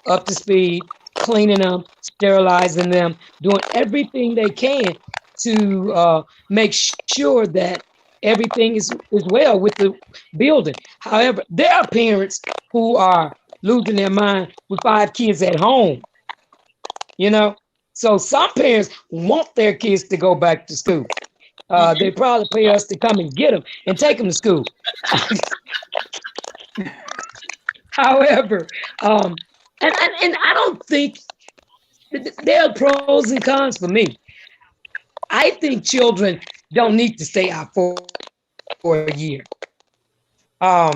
S6: up to speed, cleaning them, sterilizing them, doing everything they can to make sure that everything is well with the building. However, there are parents who are losing their mind with 5 kids at home, you know. So some parents want their kids to go back to school. They probably pay us to come and get them and take them to school. However, and I don't think there are pros and cons for me. I think children don't need to stay out for a year. Um,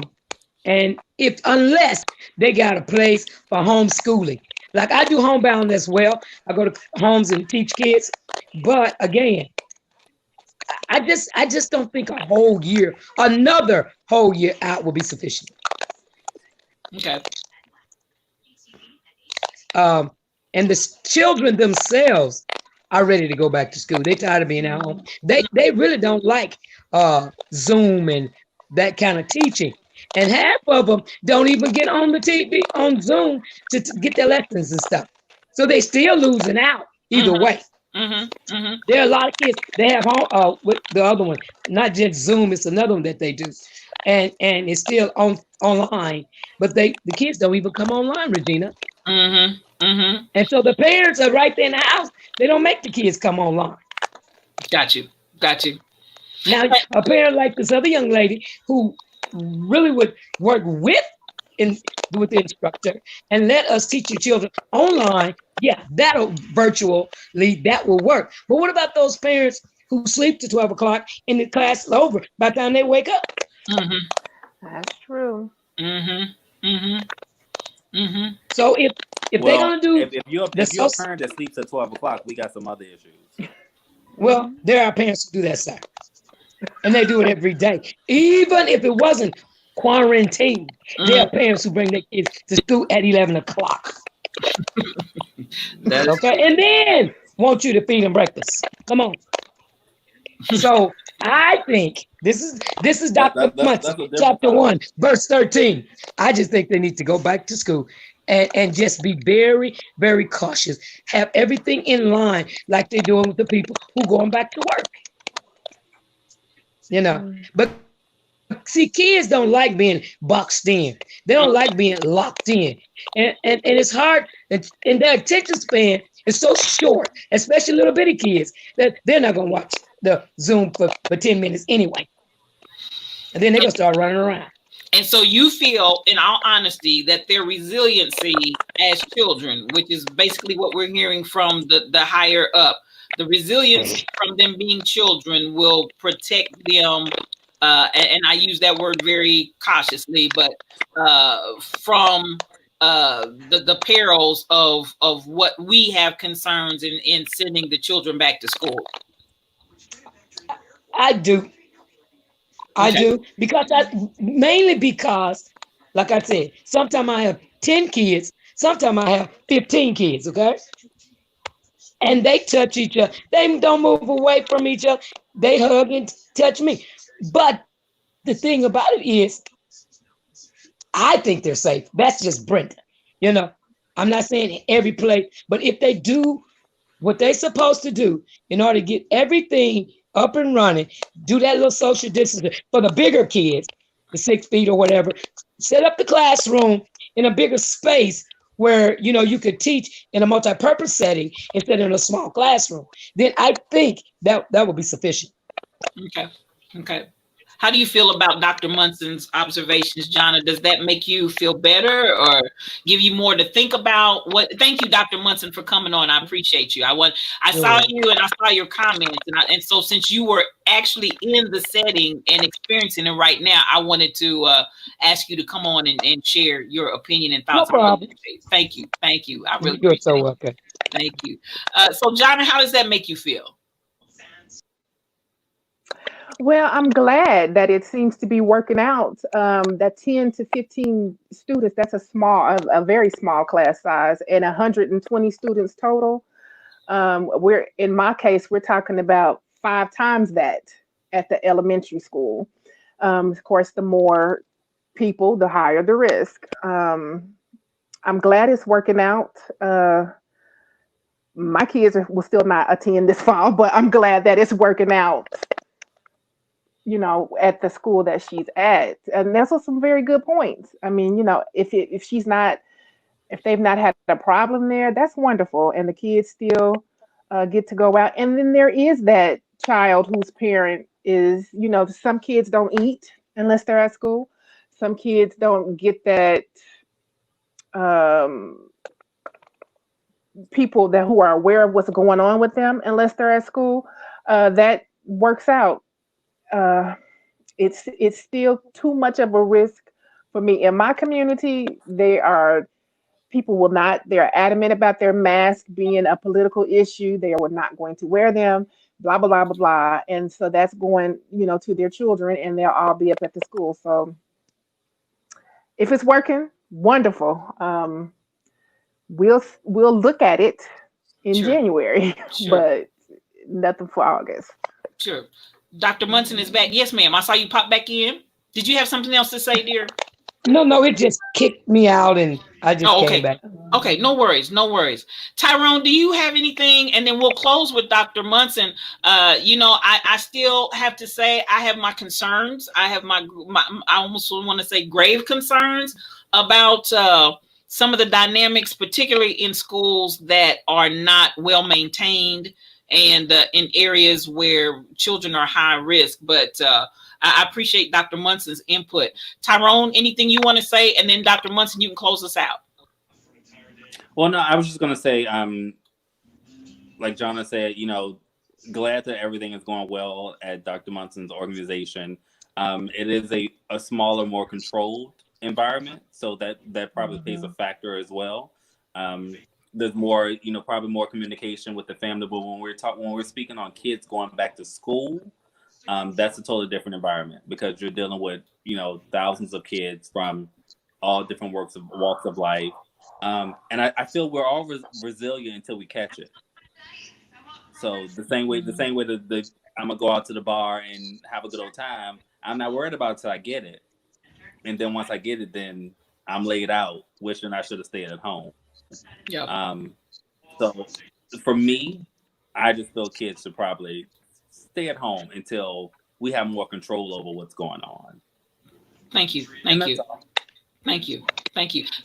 S6: and if unless they got a place for homeschooling, like I do homebound as well. I go to homes and teach kids, but again, I just don't think a whole year, another whole year out will be sufficient.
S1: Okay.
S6: And the children themselves are ready to go back to school. They're tired of being at home. They really don't like Zoom and that kind of teaching. And half of them don't even get on the TV on Zoom to get their lessons and stuff. So they still losing out either way. There are a lot of kids, they have home with the other one, not just Zoom, it's another one that they do. And it's still online, but the kids don't even come online, Regina. And so the parents are right there in the house. They don't make the kids come online.
S1: Got you.
S6: Now, a parent like this other young lady who really would work with the instructor and let us teach your children online, yeah, that'll virtually, that will work. But what about those parents who sleep to 12 o'clock and the class is over by the time they wake up?
S3: That's true.
S6: So if they're gonna do,
S5: if you're a parent that sleeps at 12 o'clock, we got some other issues.
S6: Well, there are parents who do that, sir, and they do it every day. Even if it wasn't quarantine, there are parents who bring their kids to school at 11 o'clock. Okay, and then want you to feed them breakfast. Come on. So I think this is Dr. Munson, chapter 1, verse 13. I just think they need to go back to school and just be very, very cautious. Have everything in line like they're doing with the people who going back to work. You know, but see, kids don't like being boxed in. They don't like being locked in. And it's hard, and their attention span is so short, especially little bitty kids, that they're not going to watch the Zoom for 10 minutes anyway. And then they're going to start running around.
S1: And so you feel, in all honesty, that their resiliency as children, which is basically what we're hearing from the higher up, the resiliency from them being children will protect them, and I use that word very cautiously, but from the perils of what we have concerns in sending the children back to school.
S6: I do. I do, mainly because, like I said, sometimes I have 10 kids, sometimes I have 15 kids, okay? And they touch each other. They don't move away from each other. They hug and touch me. But the thing about it is, I think they're safe. That's just Brenda. You know, I'm not saying in every place, but if they do what they're supposed to do in order to get everything up and running, do that little social distancing for the bigger kids, the 6 feet or whatever, set up the classroom in a bigger space where, you know, you could teach in a multi-purpose setting instead of in a small classroom, then I think that would be sufficient.
S1: Okay. How do you feel about Dr. Munson's observations, Jonna? Does that make you feel better or give you more to think about? Thank you, Dr. Munson, for coming on. I appreciate you. I saw you and I saw your comments, and so since you were actually in the setting and experiencing it right now, I wanted to ask you to come on and share your opinion and thoughts.
S6: No problem.
S1: Thank you. I really
S6: You're
S1: appreciate
S6: so
S1: it.
S6: welcome.
S1: Thank you. So, Jonna, how does that make you feel?
S3: Well, I'm glad that it seems to be working out. That 10 to 15 students, that's a very small class size, and 120 students total. In my case, we're talking about 5 times that at the elementary school. Of course, the more people, the higher the risk. I'm glad it's working out. my kids will still not attend this fall, but I'm glad that it's working out, at the school that she's at. And those are some very good points. I mean, if they've not had a problem there, that's wonderful. And the kids still get to go out. And then there is that child whose parent is, some kids don't eat unless they're at school. Some kids don't get that people who are aware of what's going on with them unless they're at school. That works out. It's still too much of a risk for me. In my community, they're adamant about their mask being a political issue. They are not going to wear them, blah, blah, blah, blah, blah. And so that's going, to their children, and they'll all be up at the school. So if it's working, wonderful. We'll look at it in January, but nothing for August.
S1: Sure. Dr. Munson is back. Yes, ma'am. I saw you pop back in. Did you have something else to say, dear?
S6: No, it just kicked me out and I just came back.
S1: Okay, no worries. Tyrone, do you have anything? And then we'll close with Dr. Munson. I still have to say I have my concerns. I have my I almost want to say grave concerns about some of the dynamics, particularly in schools that are not well maintained and in areas where children are high risk. But I appreciate Dr. Munson's input. Tyrone, anything you want to say? And then Dr. Munson, you can close us out.
S5: Well, no, I was just going to say, like Jonna said, glad that everything is going well at Dr. Munson's organization. It is a smaller, more controlled environment, so that probably plays a factor as well. There's more, probably more communication with the family. But when we're speaking on kids going back to school, that's a totally different environment because you're dealing with, thousands of kids from all different walks of life. And I feel we're all resilient until we catch it. So the same way that I'm gonna go out to the bar and have a good old time, I'm not worried about it till I get it. And then once I get it, then I'm laid out, wishing I should have stayed at home.
S1: Yeah.
S5: So for me, I just feel kids should probably stay at home until we have more control over what's going on.
S1: Thank you.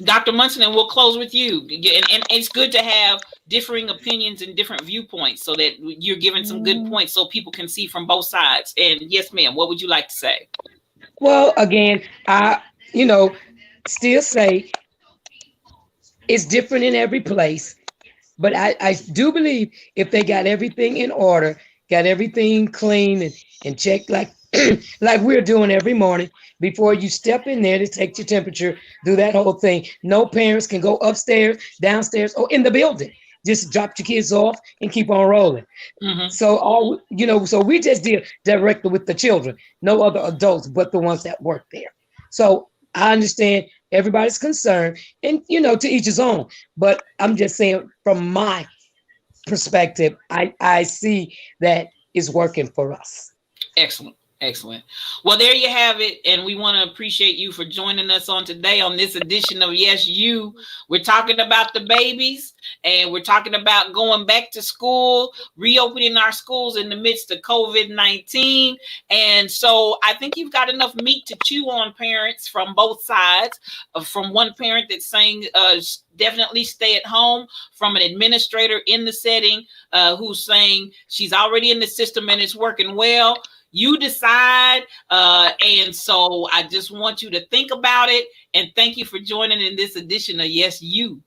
S1: Dr. Munson, and we'll close with you. And it's good to have differing opinions and different viewpoints so that you're giving some good points so people can see from both sides. And yes, ma'am, what would you like to say?
S6: Well, again, I, still say it's different in every place. But I do believe if they got everything in order, got everything clean and checked like like we're doing every morning before you step in there to take your temperature, do that whole thing. No parents can go upstairs, downstairs, or in the building. Just drop your kids off and keep on rolling. Mm-hmm. So so we just deal directly with the children, no other adults but the ones that work there. So I understand everybody's concerned, and to each his own. But I'm just saying, from my perspective, I see that is working for us.
S1: Excellent. Well, there you have it. And we want to appreciate you for joining us on today on this edition of Yes, You. We're talking about the babies and we're talking about going back to school, reopening our schools in the midst of COVID-19. And so I think you've got enough meat to chew on, parents, from both sides. From one parent that's saying definitely stay at home, from an administrator in the setting who's saying she's already in the system and it's working well. You decide. And so I just want you to think about it. And thank you for joining in this edition of Yes, You.